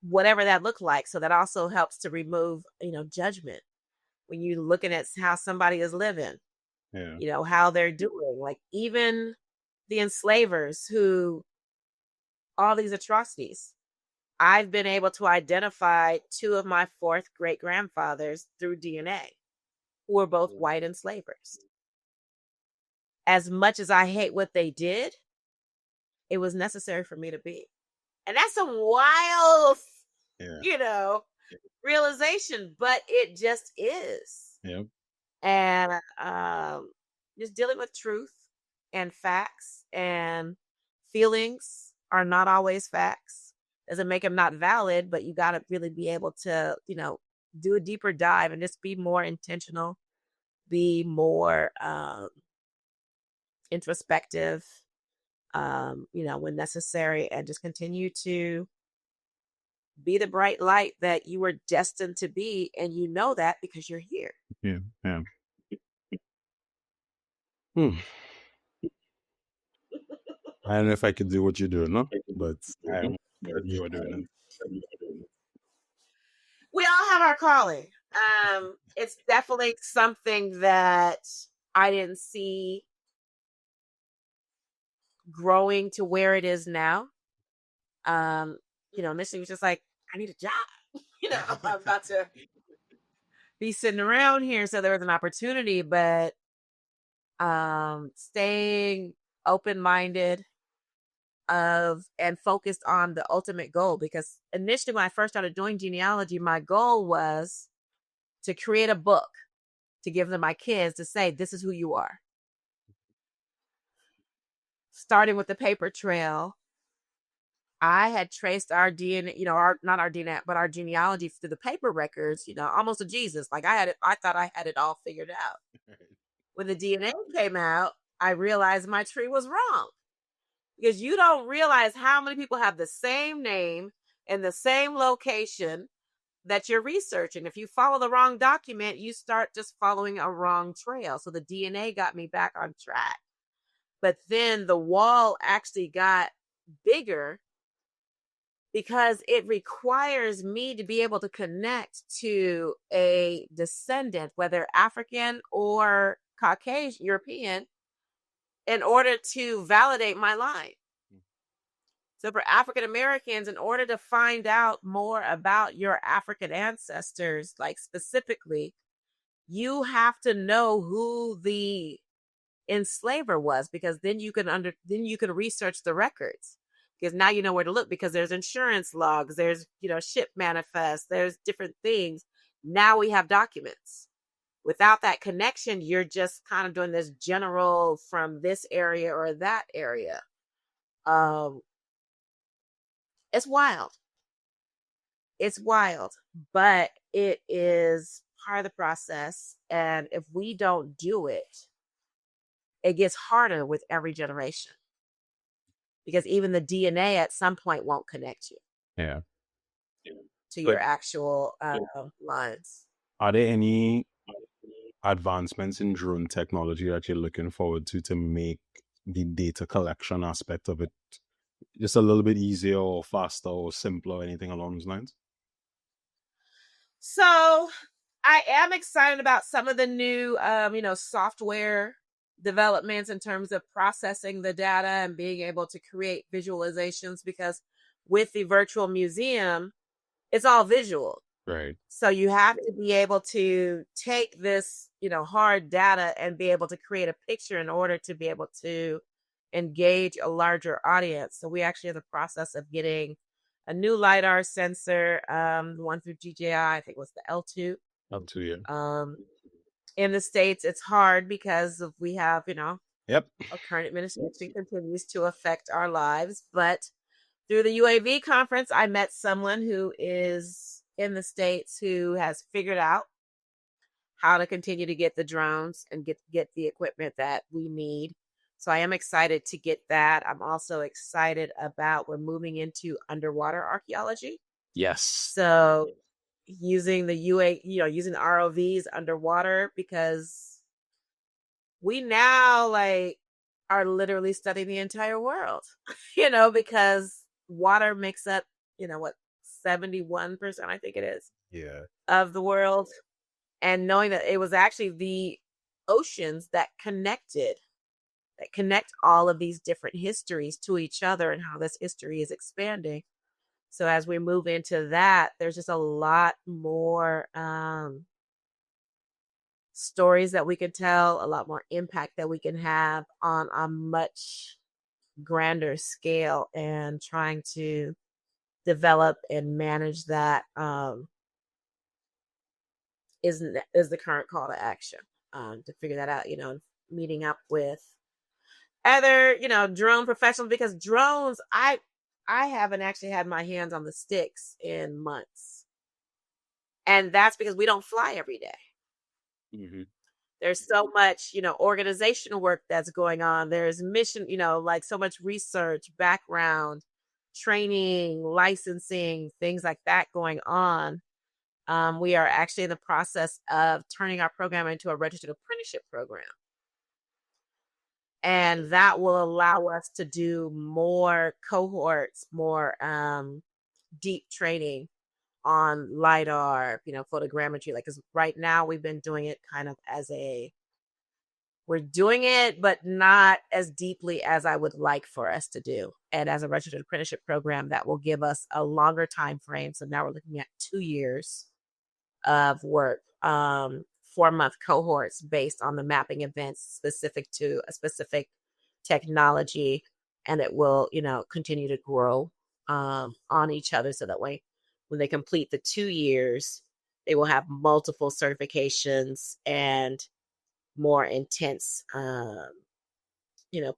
Whatever that looked like. So that also helps to remove, judgment when you're looking at how somebody is living, how they're doing. Like even the enslavers who, all these atrocities, I've been able to identify 2 of my 4th great grandfathers through DNA who were both white enslavers. As much as I hate what they did, it was necessary for me to be. And that's a wild, realization, but it just is. Yep. And just dealing with truth and facts, and feelings are not always facts. Doesn't make them not valid, but you got to really be able to, do a deeper dive and just be more intentional, be more introspective, when necessary, and just continue to be the bright light that you were destined to be. And you know that because you're here. Yeah. I don't know if I could do what you're doing, no? But I heard you were doing it. We all have our calling. It's definitely something that I didn't see growing to where it is now. Initially it was just like, I need a job. I'm about to be sitting around here. So there was an opportunity, but staying open-minded and focused on the ultimate goal. Because initially when I first started doing genealogy, my goal was to create a book to give to my kids to say, this is who you are. Starting with the paper trail, I had traced our DNA, not our DNA, but our genealogy through the paper records, almost to Jesus. Like I thought I had it all figured out. When the DNA came out, I realized my tree was wrong, because you don't realize how many people have the same name in the same location that you're researching. If you follow the wrong document, you start just following a wrong trail. So the DNA got me back on track. But then the wall actually got bigger because it requires me to be able to connect to a descendant, whether African or Caucasian, European, in order to validate my line. So for African Americans, in order to find out more about your African ancestors, like specifically, you have to know who the enslaver was, because then you can research the records, because now you know where to look, because there's insurance logs, there's ship manifests, there's different things. Now we have documents. Without that connection, you're just kind of doing this general from this area or that area. It's wild. It's wild, but it is part of the process. And if we don't do it, it gets harder with every generation, because even the DNA at some point won't connect you to your actual lines. Are there any advancements in drone technology that you're looking forward to make the data collection aspect of it just a little bit easier or faster or simpler, or anything along those lines? So I am excited about some of the new, software developments in terms of processing the data and being able to create visualizations, because with the virtual museum, it's all visual. Right. So you have to be able to take this, hard data and be able to create a picture in order to be able to engage a larger audience. So we actually have the process of getting a new LiDAR sensor, the one through DJI, I think was the L2. L2, yeah. In the States, it's hard because we have, Yep. our current administration continues to affect our lives. But through the UAV conference, I met someone who is in the States who has figured out how to continue to get the drones and get the equipment that we need. So I am excited to get that. I'm also excited about, we're moving into underwater archaeology. Yes. So using the using the ROVs underwater, because we now are literally studying the entire world, because water makes up, 71%, I think it is, of the world. And knowing that it was actually the oceans that connect all of these different histories to each other, and how this history is expanding. So as we move into that, there's just a lot more stories that we can tell, a lot more impact that we can have on a much grander scale, and trying to develop and manage that is the current call to action, to figure that out, meeting up with other, drone professionals, because drones, I haven't actually had my hands on the sticks in months. And that's because we don't fly every day. Mm-hmm. There's so much, organizational work that's going on. There's mission, so much research, background, training, licensing, things like that going on. We are actually in the process of turning our program into a registered apprenticeship program. And that will allow us to do more cohorts, more deep training on LiDAR, photogrammetry. Because right now we've been doing it kind of we're doing it, but not as deeply as I would like for us to do. And as a registered apprenticeship program, that will give us a longer time frame. So now we're looking at 2 years of work, 4-month cohorts based on the mapping events specific to a specific technology. And it will, continue to grow on each other. So that way, when they complete the 2 years, They will have multiple certifications and more intense,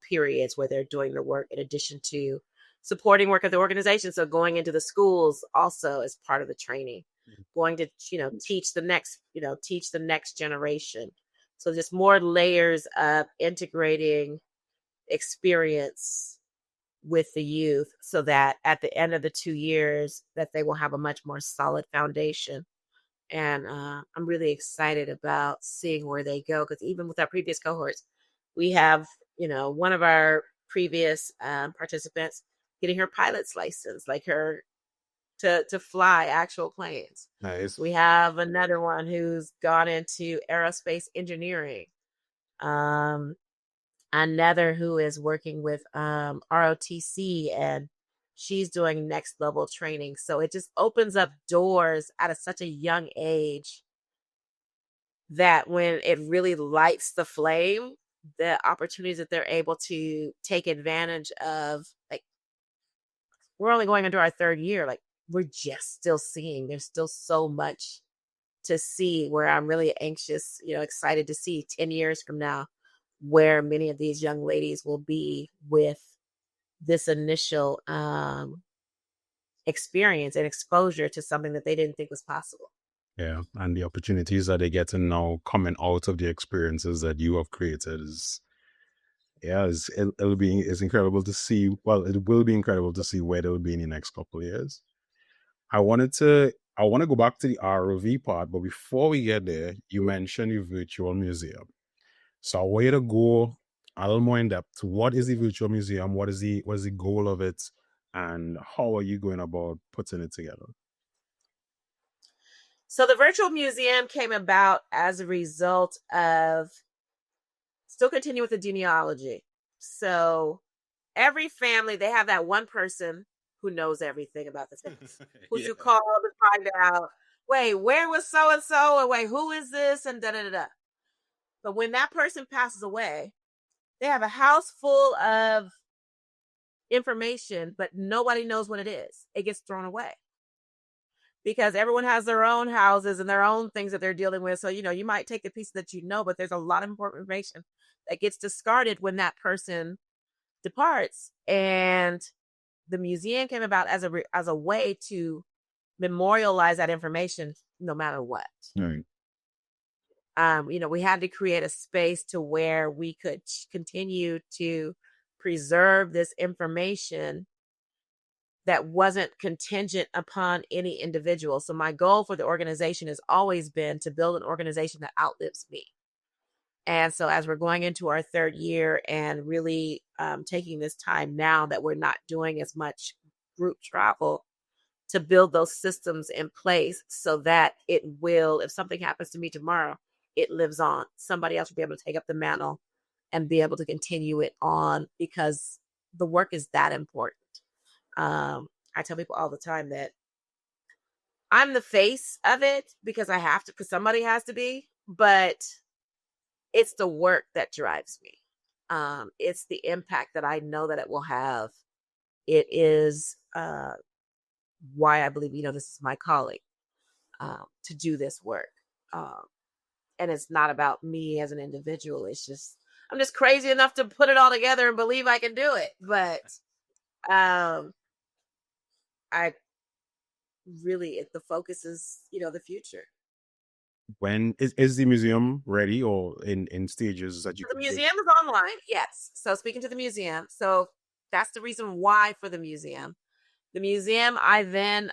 periods where they're doing the work in addition to supporting work at the organization. So going into the schools also is part of the training, going to, teach the next generation. So just more layers of integrating experience with the youth so that at the end of the 2 years that they will have a much more solid foundation. And I'm really excited about seeing where they go, because even with our previous cohorts, we have, one of our previous participants getting her pilot's license, like her to fly actual planes. Nice. We have another one who's gone into aerospace engineering. Another who is working with ROTC, and she's doing next level training. So it just opens up doors at such a young age that when it really lights the flame, the opportunities that they're able to take advantage of, like, we're only going into our 3rd year, like, we're just still seeing, there's still so much to see, where I'm really anxious, excited to see 10 years from now where many of these young ladies will be with this initial experience and exposure to something that they didn't think was possible. Yeah, and the opportunities that they get to now coming out of the experiences that you have created is, it's incredible to see. Well, it will be incredible to see where they'll be in the next couple of years. I want to go back to the ROV part, but before we get there, you mentioned your virtual museum. So I want you to go a little more in depth. What is the virtual museum? What is the goal of it? And how are you going about putting it together? So the virtual museum came about as a result of still continue with the genealogy. So every family, they have that one person who knows everything about the things, who you call to find out, wait, where was so-and-so? And wait, who is this? And da-da-da-da. But when that person passes away, they have a house full of information, but nobody knows what it is. It gets thrown away because everyone has their own houses and their own things that they're dealing with. So, you might take the piece that but there's a lot of important information that gets discarded when that person departs. And the museum came about as a way to memorialize that information no matter what. Right. We had to create a space to where we could continue to preserve this information that wasn't contingent upon any individual. So my goal for the organization has always been to build an organization that outlives me. And so as we're going into our 3rd year and really taking this time now that we're not doing as much group travel, to build those systems in place so that it will, if something happens to me tomorrow, it lives on. Somebody else will be able to take up the mantle and be able to continue it on, because the work is that important. I tell people all the time that I'm the face of it because I have to, because somebody has to be, but it's the work that drives me. It's the impact that I know that it will have. It is why I believe, this is my calling, to do this work. And it's not about me as an individual. It's just, I'm just crazy enough to put it all together and believe I can do it. But I really, the focus is, the future. When is the museum ready or in stages that you The museum is online, yes. So speaking to the museum, so that's the reason why for the museum. The museum, I then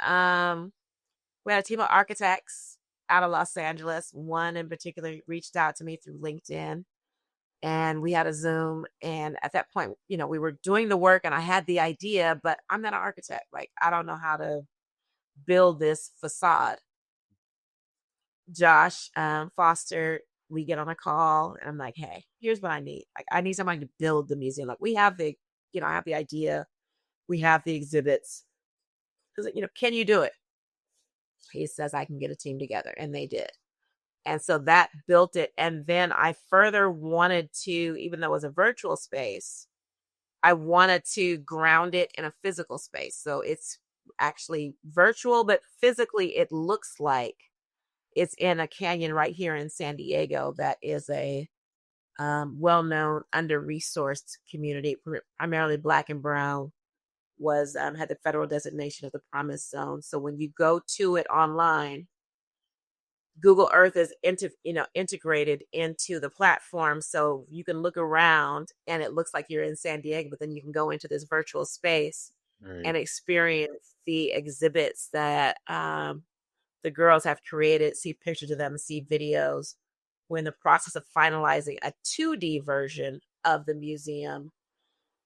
we had a team of architects out of Los Angeles. One in particular reached out to me through LinkedIn, and we had a Zoom. And at that point, we were doing the work and I had the idea, but I'm not an architect. Like, I don't know how to build this facade. Josh Foster, we get on a call and I'm like, hey, here's what I need. Like, I need somebody to build the museum. Like, we have I have the idea. We have the exhibits. Can you do it? He says, I can get a team together. And they did. And so that built it. And then I further wanted to, even though it was a virtual space, I wanted to ground it in a physical space. So it's actually virtual, but physically it looks like It's in a canyon right here in San Diego that is a well-known, under-resourced community, primarily Black and Brown. Was had the federal designation of the Promised Zone. So when you go to it online, Google Earth is integrated into the platform, so you can look around and it looks like you're in San Diego, but then you can go into this virtual space Right. and experience the exhibits that the girls have created, see pictures of them, see videos. We're in the process of finalizing a 2D version of the museum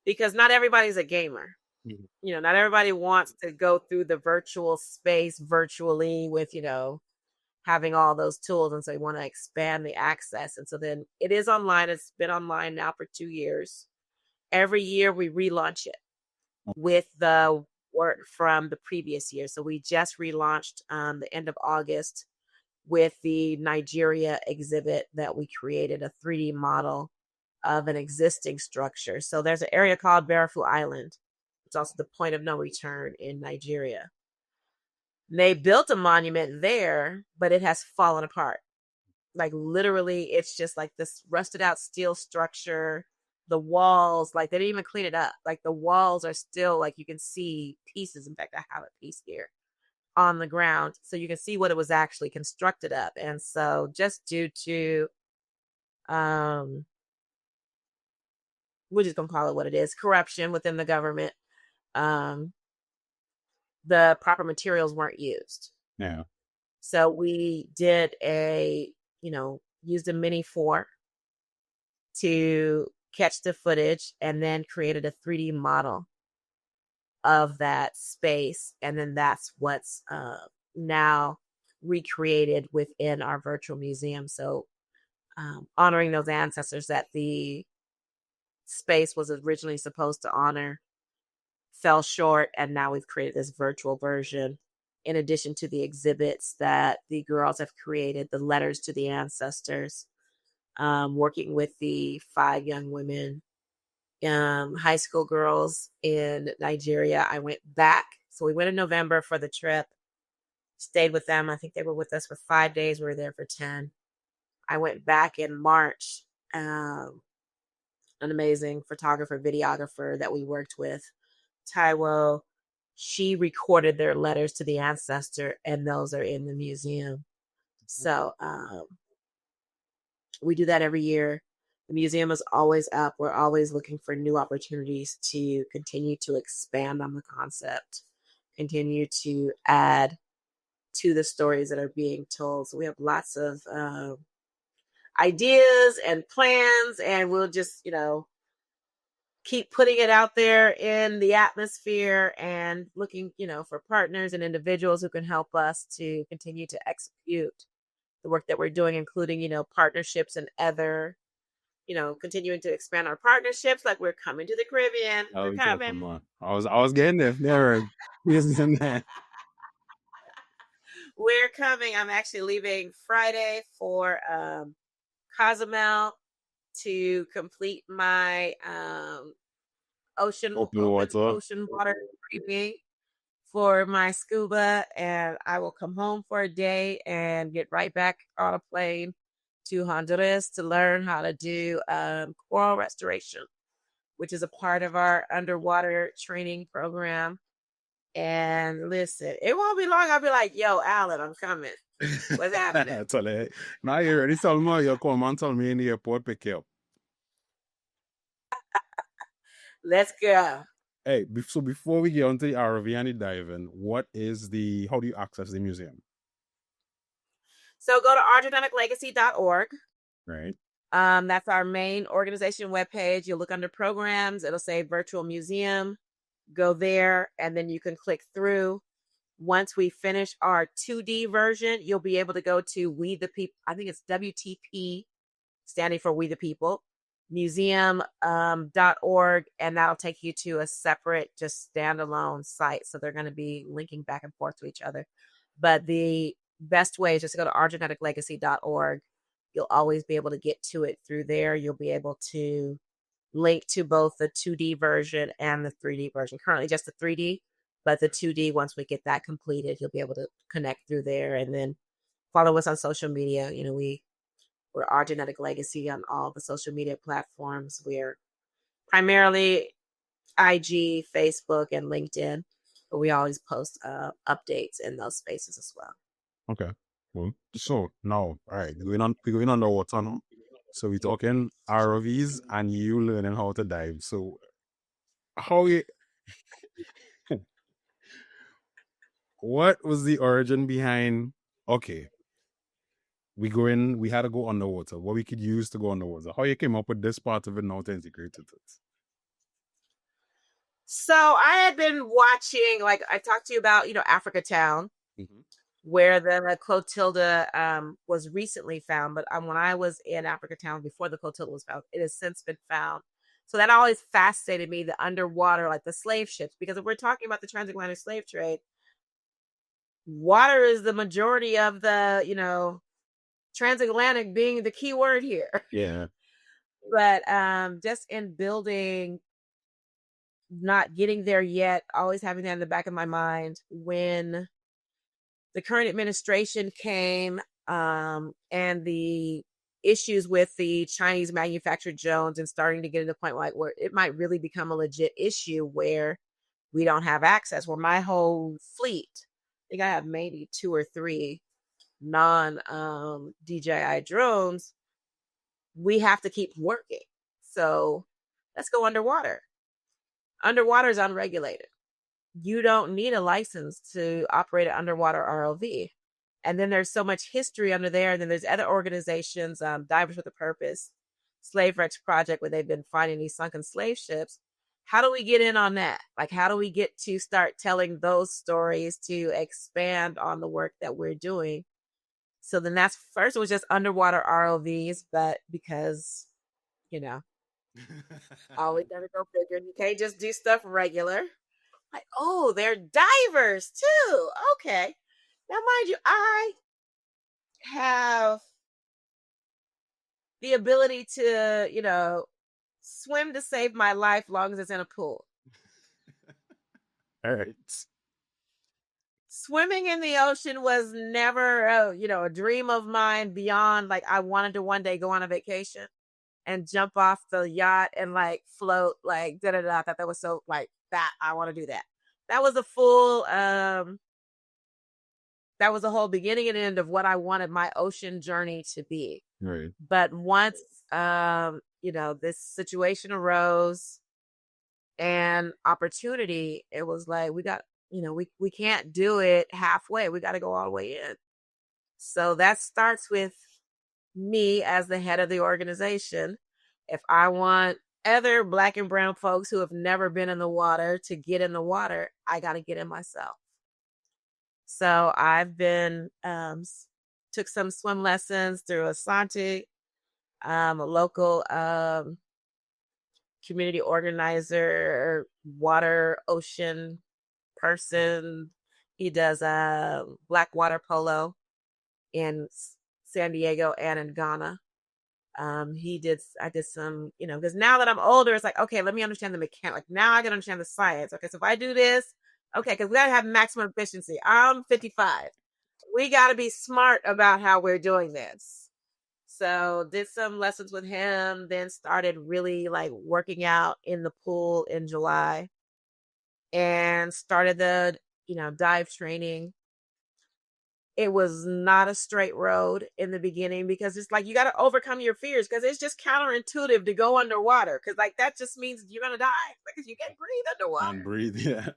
because not everybody's a gamer. Mhm. Not everybody wants to go through the virtual space virtually with, having all those tools. And so we want to expand the access. And so then it is online. It's been online now for 2 years. Every year we relaunch it with the work from the previous year. So we just relaunched the end of August with the Nigeria exhibit that we created, a 3D model of an existing structure. So there's an area called Barafu Island. It's also the point of no return in Nigeria. They built a monument there, but it has fallen apart. Like literally, it's just like this rusted out steel structure. The walls, like they didn't even clean it up. Like the walls are still like you can see pieces. In fact, I have a piece here on the ground. So you can see what it was actually constructed of. And so just due to we're just gonna call it what it is, corruption within the government, um, the proper materials weren't used. Yeah. So we did used a Mini 4 to catch the footage and then created a 3D model of that space. And then that's what's now recreated within our virtual museum. So honoring those ancestors that the space was originally supposed to honor fell short, and now we've created this virtual version in addition to the exhibits that the girls have created, the letters to the ancestors, working with the 5 young women, high school girls in Nigeria. I went back. So we went in November for the trip, stayed with them. I think they were with us for 5 days. We were there for 10. I went back in March. An amazing photographer, videographer that we worked with, Taiwo. She recorded their letters to the ancestor, and those are in the museum. So we do that every year. The museum is always up. We're always looking for new opportunities to continue to expand on the concept, continue to add to the stories that are being told. So we have lots of ideas and plans, and we'll just, keep putting it out there in the atmosphere and looking, for partners and individuals who can help us to continue to execute the work that we're doing, including, partnerships and other, continuing to expand our partnerships. Like we're coming to the Caribbean. Oh, We're we talking coming. about. I was getting there. There. There. We're coming. I'm actually leaving Friday for Cozumel to complete my open Open water. ocean water briefing for my scuba, and I will come home for a day and get right back on a plane to Honduras to learn how to do coral restoration, which is a part of our underwater training program. And listen, it won't be long. I'll be like, yo, Alan, I'm coming. What's happening? Tell it. Now you're ready. Tell me you come and tell me in the airport pick you up. Let's go. Hey, so before we get onto the RV and the diving, how do you access the museum? So go to argeneticlegacy.org. Right. That's our main organization webpage. You'll look under programs. It'll say virtual museum. Go there, and then you can click through. Once we finish our 2D version, you'll be able to go to We the People. I think it's WTP, standing for We the People, museum.org, and that'll take you to a separate, just standalone site. So they're going to be linking back and forth to each other. But the best way is just to go to argeneticlegacy.org. You'll always be able to get to it through there. You'll be able to link to both the 2D version and the 3D version. Currently just the 3D, but the 2D, once we get that completed, you'll be able to connect through there and then follow us on social media. We're Our Genetic Legacy on all the social media platforms. We're primarily IG, Facebook, and LinkedIn, but we always post updates in those spaces as well. Okay. Well, so now, all right, we're going underwater now. So we're talking ROVs and you learning how to dive. So what was the origin behind, okay, we had to go underwater, what we could use to go underwater, how you came up with this part of it now to integrate it? So I had been watching, like I talked to you about, Africa Town, where the Clotilda was recently found. But when I was in Africa Town before the Clotilda was found, it has since been found. So that always fascinated me, the underwater, like the slave ships, because if we're talking about the transatlantic slave trade, water is the majority of the, transatlantic being the key word here. Yeah. But just in building, not getting there yet, always having that in the back of my mind when the current administration came, and the issues with the Chinese manufactured drones, and starting to get to the point where it might really become a legit issue where we don't have access, where my whole fleet, I think I have maybe 2 or 3 non DJI drones, we have to keep working. So let's go underwater. Underwater is unregulated. You don't need a license to operate an underwater ROV. And then there's so much history under there. And then there's other organizations, Divers with a Purpose, Slave Wrecks Project, where they've been finding these sunken slave ships. How do we get in on that? Like, how do we get to start telling those stories to expand on the work that we're doing? So then that's first, it was just underwater ROVs, but because, always gotta go bigger. You can't just do stuff regular. Like, oh, they're divers too. Okay. Now, mind you, I have the ability to, swim to save my life long as it's in a pool. All right. Swimming in the ocean was never, a dream of mine beyond, like, I wanted to one day go on a vacation and jump off the yacht and, like, float, like, da-da-da. I thought that was so, like, that, I want to do that. That was a full, that was the whole beginning and end of what I wanted my ocean journey to be. Right. But once, this situation arose and opportunity, it was like, we got, we can't do it halfway. We got to go all the way in. So that starts with me as the head of the organization. If I want other Black and brown folks who have never been in the water to get in the water, I got to get in myself. So I've been, took some swim lessons through Asante, a local community organizer, water, ocean person. He does black water polo in San Diego and in Ghana. I did some, because now that I'm older, it's like, okay, let me understand the mechanic. Like, now I can understand the science. Okay, so if I do this, okay, because we got to have maximum efficiency. I'm 55. We got to be smart about how we're doing this. So did some lessons with him, then started really like working out in the pool in July and started the, dive training. It was not a straight road in the beginning because it's like you got to overcome your fears because it's just counterintuitive to go underwater because like that just means you're going to die because you can't breathe underwater. And breathe, yeah.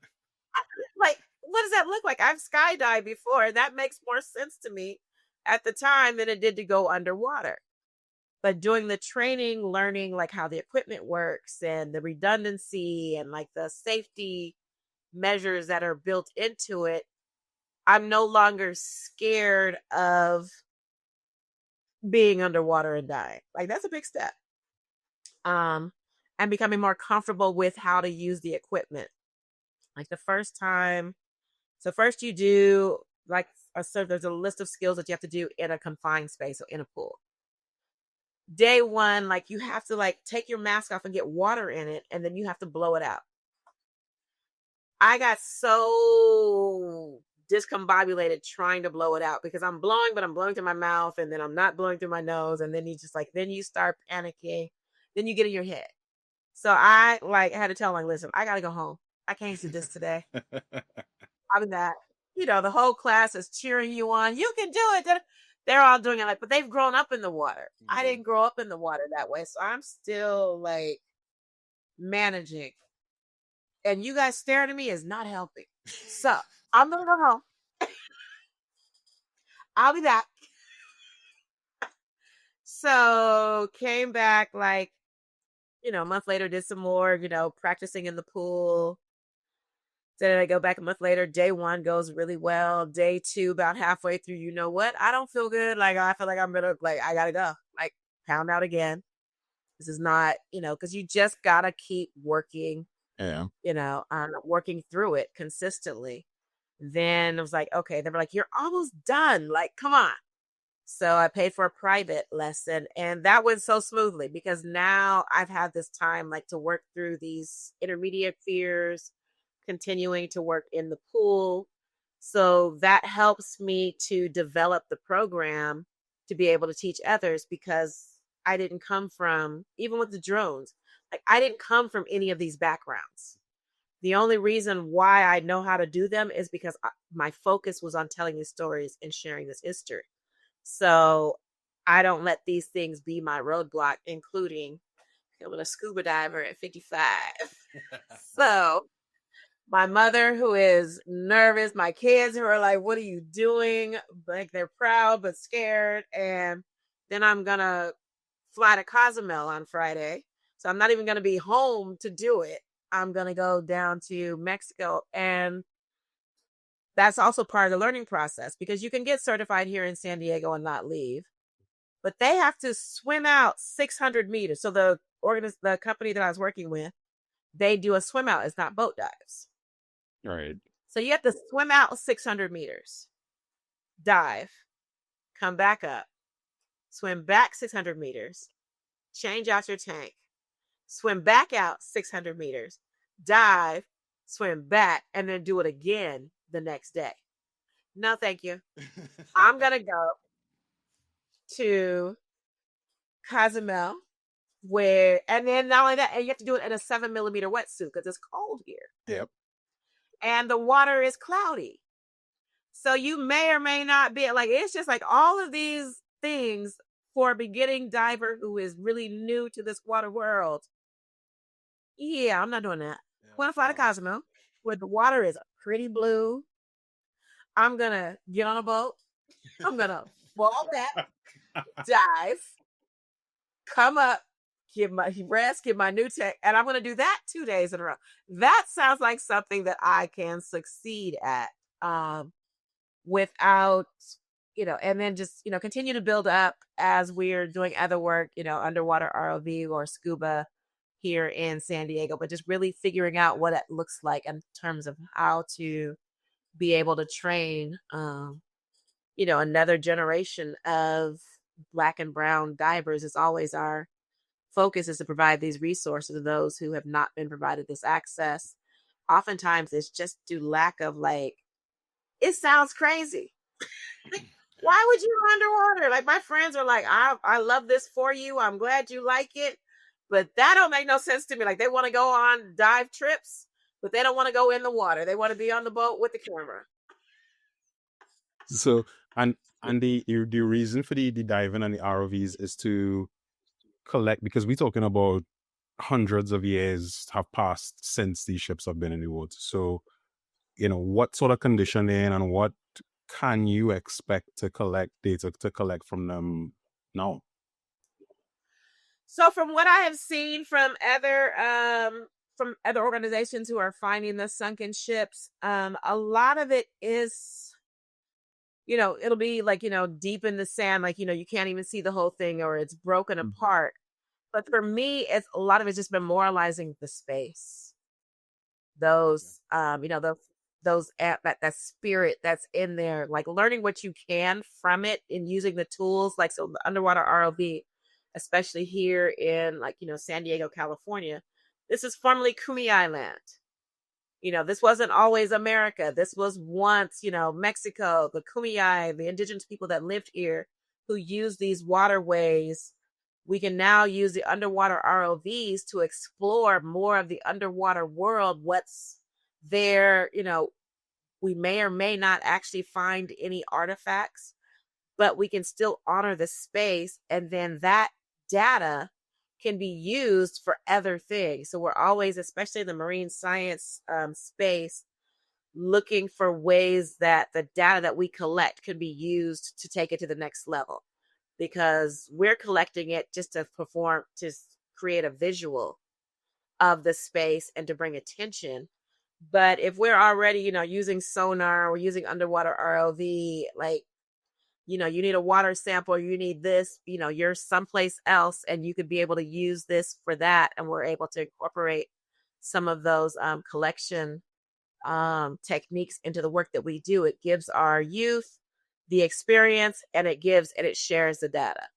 Like, what does that look like? I've skydived before and that makes more sense to me at the time than it did to go underwater. But doing the training, learning like how the equipment works and the redundancy and like the safety measures that are built into it, I'm no longer scared of being underwater and dying. Like that's a big step. And becoming more comfortable with how to use the equipment. Like the first time, so first you do like there's a list of skills that you have to do in a confined space or in a pool. Day one, like you have to like take your mask off and get water in it, and then you have to blow it out. I got so discombobulated trying to blow it out because I'm blowing, but I'm blowing through my mouth and then I'm not blowing through my nose. And then you just like, then you start panicking. Then you get in your head. So I like had to tell him, like, listen, I got to go home. I can't do this today. I mean that, the whole class is cheering you on. You can do it. They're all doing it like, but they've grown up in the water. I didn't grow up in the water that way. So I'm still like managing. And you guys staring at me is not helping. So I'm going to go home. I'll be back. So came back like, a month later, did some more, practicing in the pool. Then I go back a month later. Day 1 goes really well. Day 2, about halfway through, you know what? I don't feel good. Like, I feel like I'm going to, like, I got to go. Like, pound out again. This is not, because you just got to keep working, working through it consistently. Then it was like, okay, they were like, you're almost done. Like, come on. So I paid for a private lesson and that went so smoothly because now I've had this time like to work through these intermediate fears, continuing to work in the pool. So that helps me to develop the program to be able to teach others because I didn't come from, even with the drones, like I didn't come from any of these backgrounds. The only reason why I know how to do them is because my focus was on telling these stories and sharing this history. So I don't let these things be my roadblock, including becoming a scuba diver at 55. So my mother, who is nervous, my kids who are like, what are you doing? Like they're proud, but scared. And then I'm going to fly to Cozumel on Friday. So I'm not even going to be home to do it. I'm going to go down to Mexico. And that's also part of the learning process because you can get certified here in San Diego and not leave, but they have to swim out 600 meters. So the company that I was working with, they do a swim out. It's not boat dives. Right. So you have to swim out 600 meters, dive, come back up, swim back 600 meters, change out your tank, swim back out 600 meters, dive, swim back, and then do it again the next day. No, thank you. I'm going to go to Cozumel and then not only that, and you have to do it in a 7mm wetsuit because it's cold here. Yep. And the water is cloudy. So you may or may not be like, it's just like all of these things for a beginning diver who is really new to this water world. Yeah, I'm not doing that. I want to fly to Cozumel where the water is pretty blue. I'm going to get on a boat. I'm going to fall back, dive, come up, give my rest, give my new tech, and I'm going to do that 2 days in a row. That sounds like something that I can succeed at without, and then just, continue to build up as we're doing other work, underwater ROV or scuba here in San Diego, but just really figuring out what it looks like in terms of how to be able to train, another generation of Black and brown divers. Is always our focus, is to provide these resources to those who have not been provided this access. Oftentimes it's just due lack of it sounds crazy. Why would you go underwater? Like my friends are like, I love this for you. I'm glad you like it. But that don't make no sense to me. Like they want to go on dive trips, but they don't want to go in the water. They want to be on the boat with the camera. So, and the reason for the diving and the ROVs is to collect, because we're talking about hundreds of years have passed since these ships have been in the water. So, what sort of conditioning and what can you expect to collect data to collect from them now? So from what I have seen from other organizations who are finding the sunken ships, a lot of it is, it'll be like, deep in the sand, like, you can't even see the whole thing or it's broken apart. But for me, it's a lot of it's just memorializing the space. Those, that spirit that's in there, like learning what you can from it and using the tools, like, so the underwater ROV, especially here in San Diego, California, this is formerly Kumi Island. This wasn't always America. This was once, Mexico, the Kumeyaay, the indigenous people that lived here who used these waterways. We can now use the underwater ROVs to explore more of the underwater world. What's there, we may or may not actually find any artifacts, but we can still honor the space. And then that data can be used for other things. So we're always, especially in the marine science space, looking for ways that the data that we collect can be used to take it to the next level, because we're collecting it just to create a visual of the space and to bring attention. But if we're already, using sonar, we're using underwater ROV, like, you need a water sample, you need this, you're someplace else and you could be able to use this for that. And we're able to incorporate some of those collection techniques into the work that we do. It gives our youth the experience, and it shares the data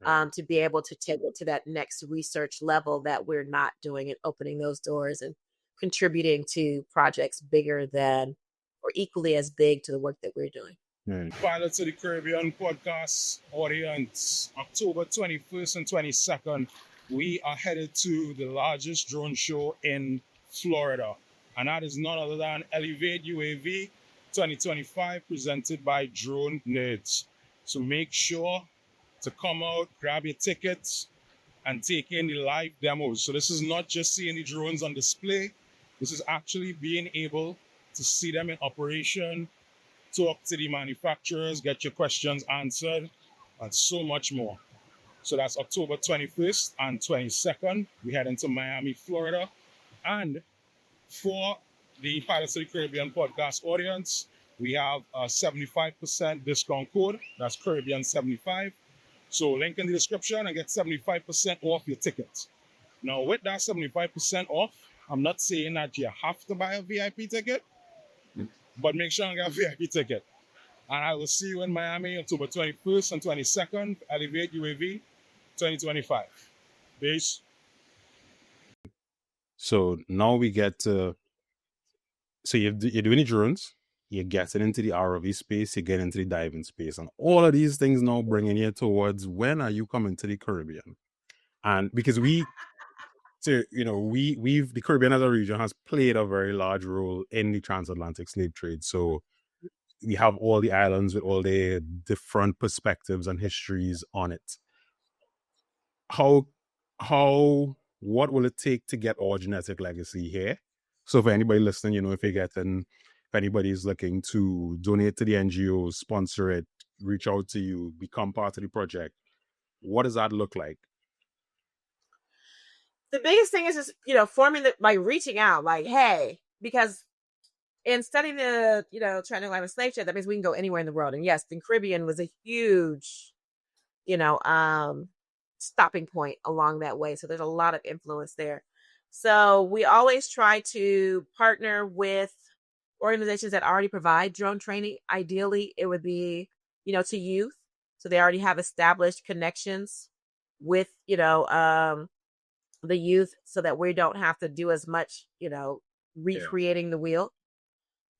to be able to take it to that next research level that we're not doing, and opening those doors and contributing to projects bigger than or equally as big to the work that we're doing. Pilots of the Caribbean podcast audience, October 21st and 22nd, we are headed to the largest drone show in Florida, and that is none other than Elevate UAV 2025, presented by Drone Nerds. So make sure to come out, grab your tickets, and take in the live demos. So this is not just seeing the drones on display, this is actually being able to see them in operation, talk to the manufacturers, get your questions answered, and so much more. So that's October 21st and 22nd. We head into Miami, Florida. And for the Pilots of the Caribbean podcast audience, we have a 75% discount code. That's Caribbean75. So link in the description and get 75% off your tickets. Now, with that 75% off, I'm not saying that you have to buy a VIP ticket, but make sure you get a VIP ticket. And I will see you in Miami October 21st and 22nd, Elevate UAV 2025. Peace. So now we get to, so you're doing the drones, you're getting into the ROV space, you get into the diving space, and all of these things now bringing you towards when are you coming to the Caribbean? And because the Caribbean as a region has played a very large role in the transatlantic slave trade. So we have all the islands with all their different perspectives and histories on it. What will it take to get our genetic legacy here? So for anybody listening, if anybody's looking to donate to the NGO, sponsor it, reach out to you, become part of the project, what does that look like? The biggest thing is just, forming reaching out, like, hey, because in studying the, transatlantic slave trade, that means we can go anywhere in the world. And yes, the Caribbean was a huge, stopping point along that way. So there's a lot of influence there. So we always try to partner with organizations that already provide drone training. Ideally, it would be, to youth. So they already have established connections with, the youth, so that we don't have to do as much, recreating the wheel.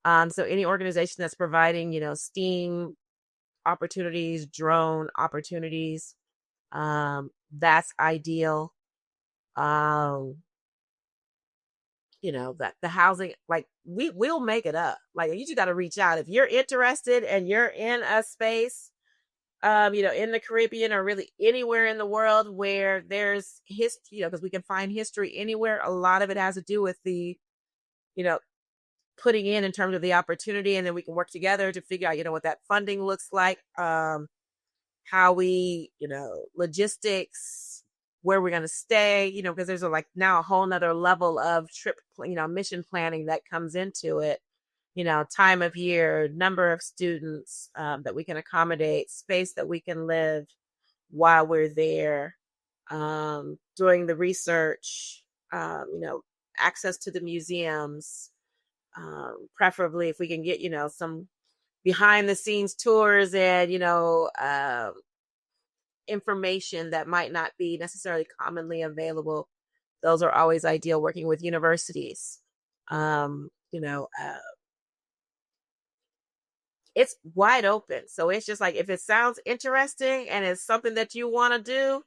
So any organization that's providing, STEAM opportunities, drone opportunities, that's ideal. That the housing, like we'll make it up. Like, you just got to reach out if you're interested and you're in a space, in the Caribbean or really anywhere in the world where there's history, because we can find history anywhere. A lot of it has to do with the, putting in terms of the opportunity, and then we can work together to figure out, what that funding looks like, how we, logistics, where we're going to stay, because there's now a whole nother level of trip, mission planning that comes into it, time of year, number of students that we can accommodate, space that we can live while we're there, doing the research, access to the museums, preferably if we can get, some behind the scenes tours and, information that might not be necessarily commonly available. Those are always ideal, working with universities, it's wide open. So it's just like, if it sounds interesting and it's something that you want to do,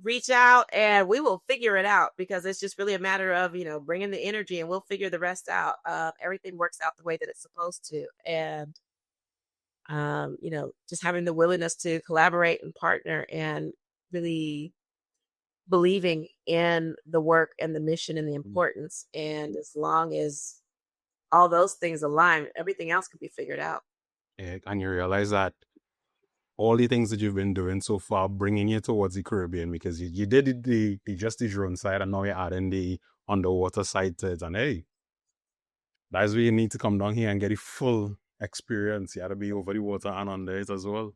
reach out and we will figure it out, because it's just really a matter of, bringing the energy and we'll figure the rest out. Everything works out the way that it's supposed to. And, just having the willingness to collaborate and partner and really believing in the work and the mission and the importance. And as long as all those things align, everything else can be figured out. Yeah, and you realize that all the things that you've been doing so far, bringing you towards the Caribbean, because you did the just the drone side, and now you're adding the underwater side to it. And hey, that's where you need to come down here and get the full experience. You got to be over the water and under it as well.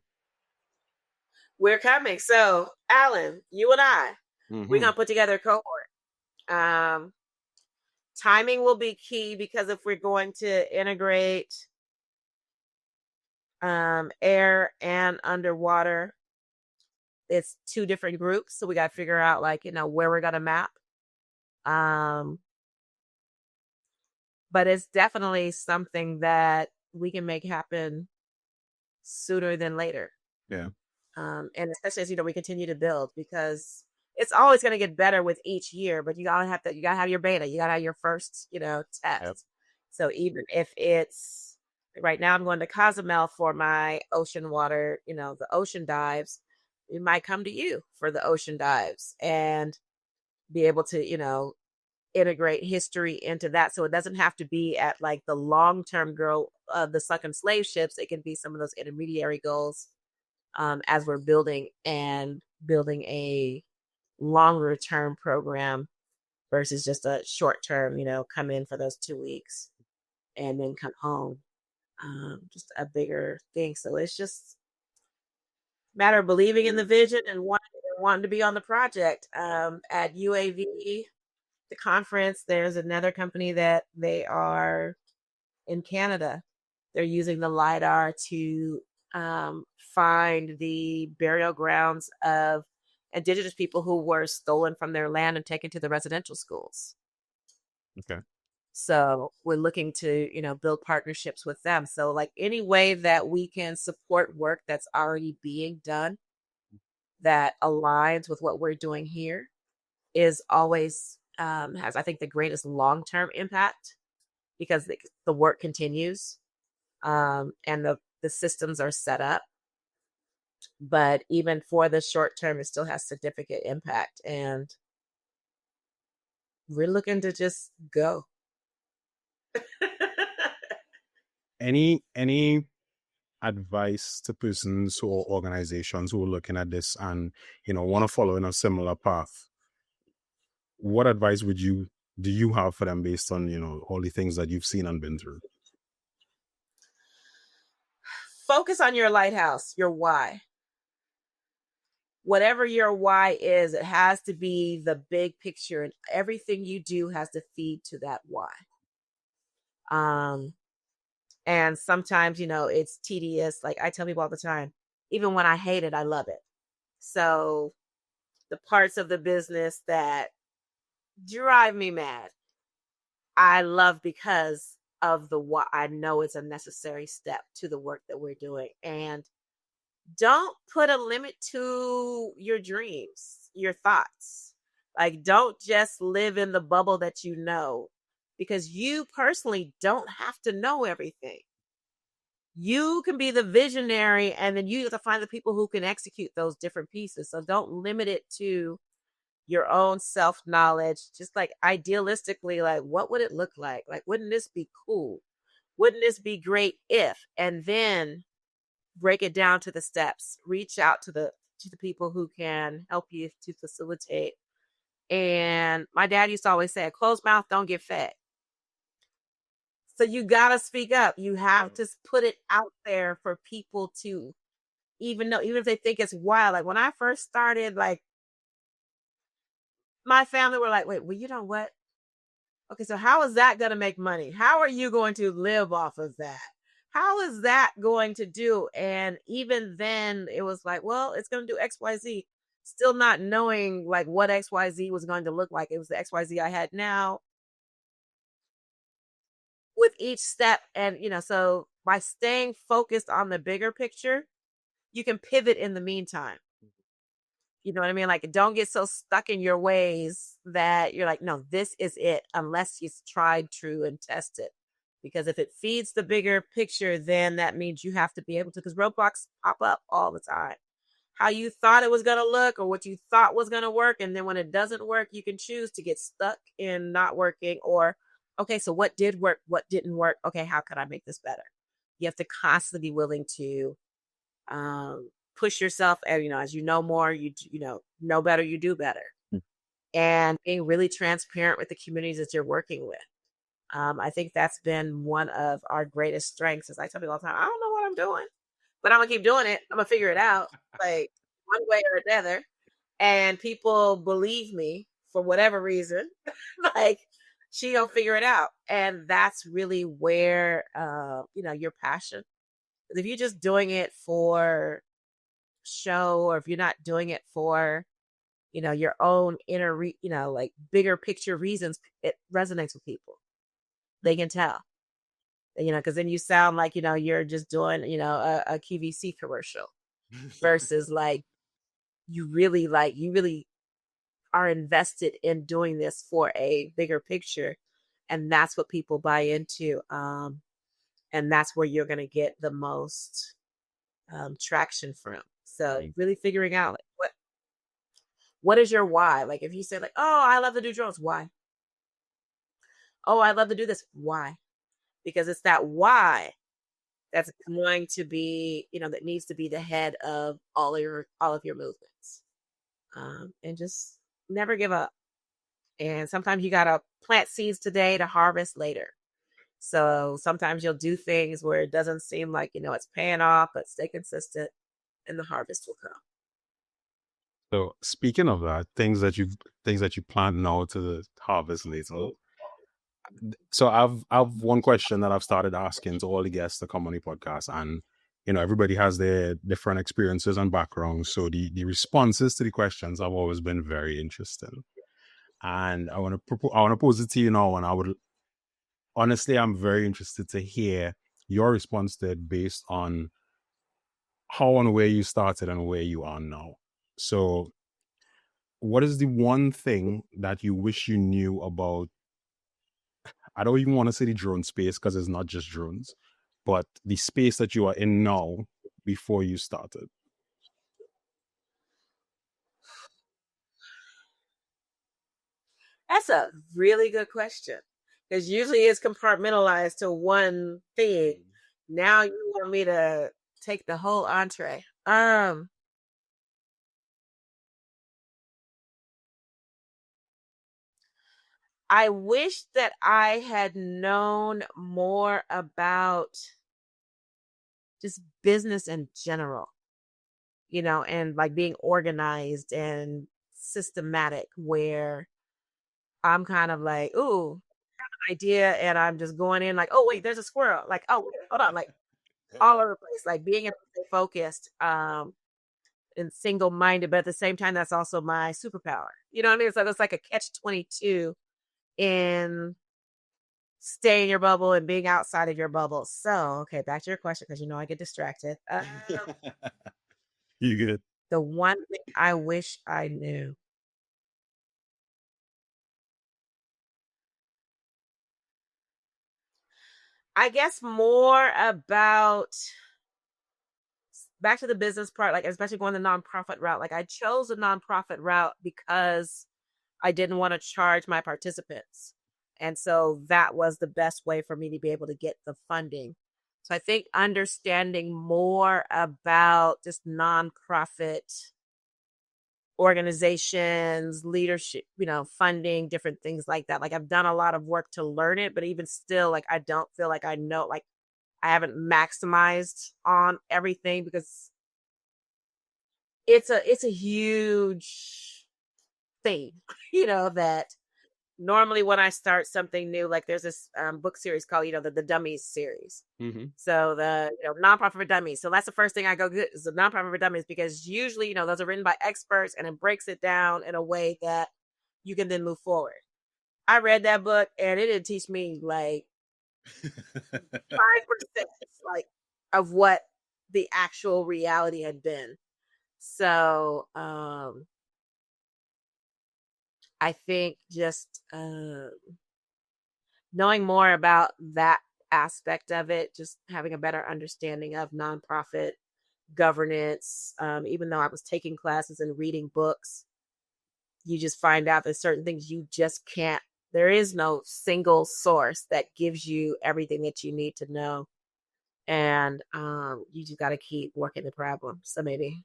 We're coming. So, Alan, you and I, we're going to put together a cohort. Timing will be key, because if we're going to integrate air and underwater, it's two different groups. So we got to figure out, where we're going to map. But it's definitely something that we can make happen sooner than later. Yeah. And especially as, we continue to build, because it's always going to get better with each year, but you gotta have your beta, you gotta have your first, test. Yep. So even if it's right now, I'm going to Cozumel for my ocean water, the ocean dives. We might come to you for the ocean dives and be able to, integrate history into that. So it doesn't have to be at the long-term goal of the sunken slave ships. It can be some of those intermediary goals as we're building a longer term program versus just a short term, come in for those 2 weeks and then come home. Just a bigger thing. So it's just a matter of believing in the vision and wanting to be on the project. At UAV, the conference, there's another company that they are in Canada. They're using the LiDAR to find the burial grounds of Indigenous people who were stolen from their land and taken to the residential schools. Okay. So we're looking to, build partnerships with them. So any way that we can support work that's already being done that aligns with what we're doing here is always has, I think, the greatest long-term impact, because the work continues and the systems are set up. But even for the short term, it still has significant impact. And we're looking to just go. Any advice to persons or organizations who are looking at this and, want to follow in a similar path? What advice do you have for them based on, all the things that you've seen and been through? Focus on your lighthouse, your why. Whatever your why is, it has to be the big picture, and everything you do has to feed to that why. And sometimes, it's tedious. Like I tell people all the time, even when I hate it, I love it. So the parts of the business that drive me mad, I love, because of the why. I know it's a necessary step to the work that we're doing. And don't put a limit to your dreams, your thoughts. Don't just live in the bubble that you know, because you personally don't have to know everything. You can be the visionary, and then you have to find the people who can execute those different pieces. So don't limit it to your own self-knowledge. Just idealistically, what would it look like? Wouldn't this be cool? Wouldn't this be great if? And then break it down to the steps. Reach out to the people who can help you to facilitate. And my dad used to always say, a closed mouth don't get fed. So you gotta speak up. You have to put it out there for people to, even if they think it's wild. When I first started, my family were like, wait, well, you know what? Okay, so how is that gonna make money? How are you going to live off of that? How is that going to do? And even then it was like, well, it's going to do XYZ. Still not knowing what XYZ was going to look like. It was the XYZ I had now. with each step. And, so by staying focused on the bigger picture, you can pivot in the meantime. You know what I mean? Like, don't get so stuck in your ways that you're like, no, this is it, unless you've tried, true, and tested. Because if it feeds the bigger picture, then that means you have to be able to, because roadblocks pop up all the time. How you thought it was going to look or what you thought was going to work. And then when it doesn't work, you can choose to get stuck in not working, or, okay, so what did work? What didn't work? Okay, how could I make this better? You have to constantly be willing to push yourself. And, as you know more, you know better, you do better. And being really transparent with the communities that you're working with. I think that's been one of our greatest strengths. As I tell people all the time, I don't know what I'm doing, but I'm gonna keep doing it. I'm gonna figure it out, like one way or another. And people believe me for whatever reason. Like, she don't figure it out. And that's really where your passion. If you're just doing it for show, or if you're not doing it for your own inner like bigger picture reasons, it resonates with people. They can tell, because then you sound like you're just doing a QVC commercial versus like you really are invested in doing this for a bigger picture. And that's what people buy into, and that's where you're going to get the most traction from. So really figuring out like what is your why. Like, if you say like, oh, I love to do drones, why? Oh, I love to do this, why? Because it's that why that's going to be, that needs to be the head of all of your movements. And just never give up. And sometimes you gotta plant seeds today to harvest later. So sometimes you'll do things where it doesn't seem like it's paying off, but stay consistent, and the harvest will come. So speaking of that, things that you plant now to the harvest later. So I've one question that I've started asking to all the guests that come on the podcast, and everybody has their different experiences and backgrounds. So the responses to the questions have always been very interesting, and I want to pose it to you now. And I'm very interested to hear your response to it based on how and where you started and where you are now. So, what is the one thing that you wish you knew about? I don't even want to say the drone space, because it's not just drones, but the space that you are in now before you started. That's a really good question, because usually it's compartmentalized to one thing. Now you want me to take the whole entree. I wish that I had known more about just business in general, and like being organized and systematic, where I'm kind of like, ooh, an idea, and I'm just going in like, oh wait, there's a squirrel. Like, oh wait, hold on, like all over the place, like being able to stay focused, and single-minded, but at the same time, that's also my superpower. You know what I mean? So it's like a catch-22 in staying in your bubble and being outside of your bubble. So, okay, back to your question, because I get distracted. You good? The one thing I wish I knew. I guess more about, back to the business part, like especially going the nonprofit route. Like, I chose a nonprofit route because I didn't want to charge my participants. And so that was the best way for me to be able to get the funding. So I think understanding more about just nonprofit organizations, leadership, funding, different things like that. Like, I've done a lot of work to learn it, but even still, like, I don't feel like I know, like, I haven't maximized on everything, because it's a huge thing, that normally when I start something new, like there's this book series called, the Dummies series. Mm-hmm. So the nonprofit for dummies. So that's the first thing I go get, is the nonprofit for dummies, because usually, those are written by experts, and it breaks it down in a way that you can then move forward. I read that book, and it didn't teach me like 5%, like, of what the actual reality had been. So I think just knowing more about that aspect of it, just having a better understanding of nonprofit governance, even though I was taking classes and reading books, you just find out that certain things you just can't, there is no single source that gives you everything that you need to know. And you just got to keep working the problem. So maybe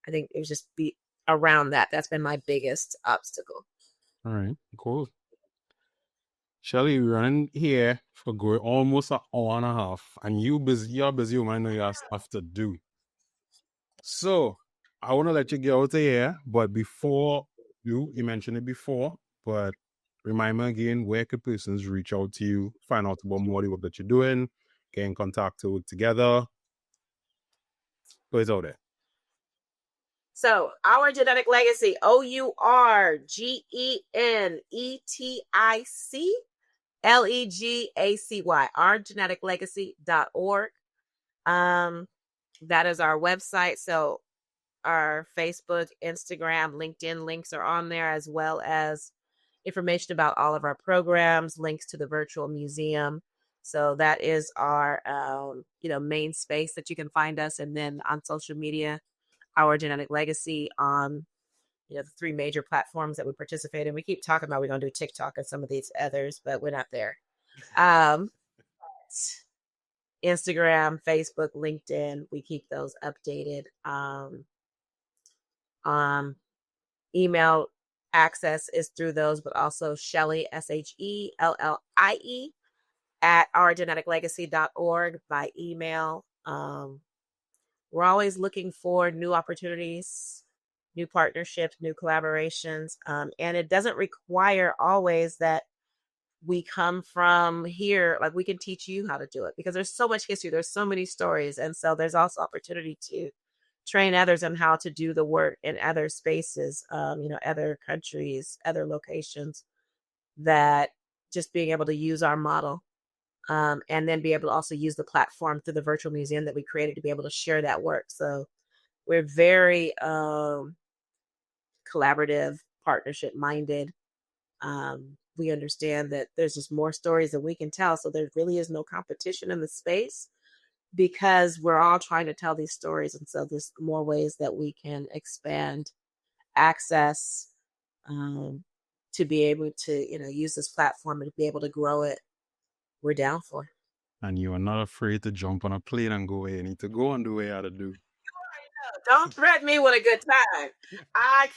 I think it was just be around that. That's been my biggest obstacle. All right, cool. Shelly, we're running here for going almost an hour and a half, and you're busy, you might know you have stuff to do. So I want to let you get out of here, but before you mentioned it before, but remind me again, where could persons reach out to you, find out about more of the work that you're doing, get in contact to work together? Put it out there. So Our Genetic Legacy, OurGeneticLegacy, ourgeneticlegacy.org. That is our website. So our Facebook, Instagram, LinkedIn links are on there, as well as information about all of our programs, links to the virtual museum. So that is our main space that you can find us. And then on social media, Our Genetic Legacy on the three major platforms that we participate in. We keep talking about we're going to do TikTok and some of these others, but we're not there. Instagram, Facebook, LinkedIn, we keep those updated. Email access is through those, but also Shelly, Shellie, at ourgeneticlegacy.org by email. We're always looking for new opportunities, new partnerships, new collaborations. And it doesn't require always that we come from here. Like, we can teach you how to do it because there's so much history. There's so many stories. And so there's also opportunity to train others on how to do the work in other spaces, other countries, other locations, that just being able to use our model and then be able to also use the platform through the virtual museum that we created to be able to share that work. So we're very collaborative, partnership minded. We understand that there's just more stories that we can tell. So there really is no competition in the space because we're all trying to tell these stories. And so there's more ways that we can expand access to be able to, use this platform and to be able to grow it. We're down for. And you are not afraid to jump on a plane and go where you need to go and do what you have to do. Don't threaten me with a good time. I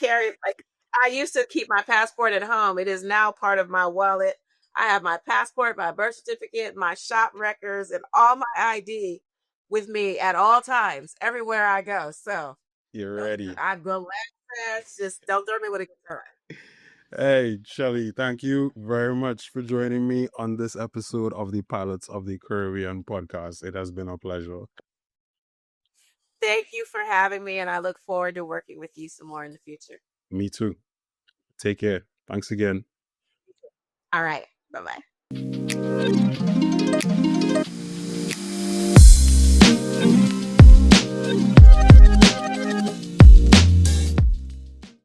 used to keep my passport at home. It is now part of my wallet. I have my passport, my birth certificate, my shop records, and all my ID with me at all times, everywhere I go. So you're ready. I go fast. Just don't throw me with a good time. Hey, Shelly, thank you very much for joining me on this episode of the Pilots of the Caribbean podcast. It has been a pleasure. Thank you for having me, and I look forward to working with you some more in the future. Me too. Take care. Thanks again. All right. Bye-bye.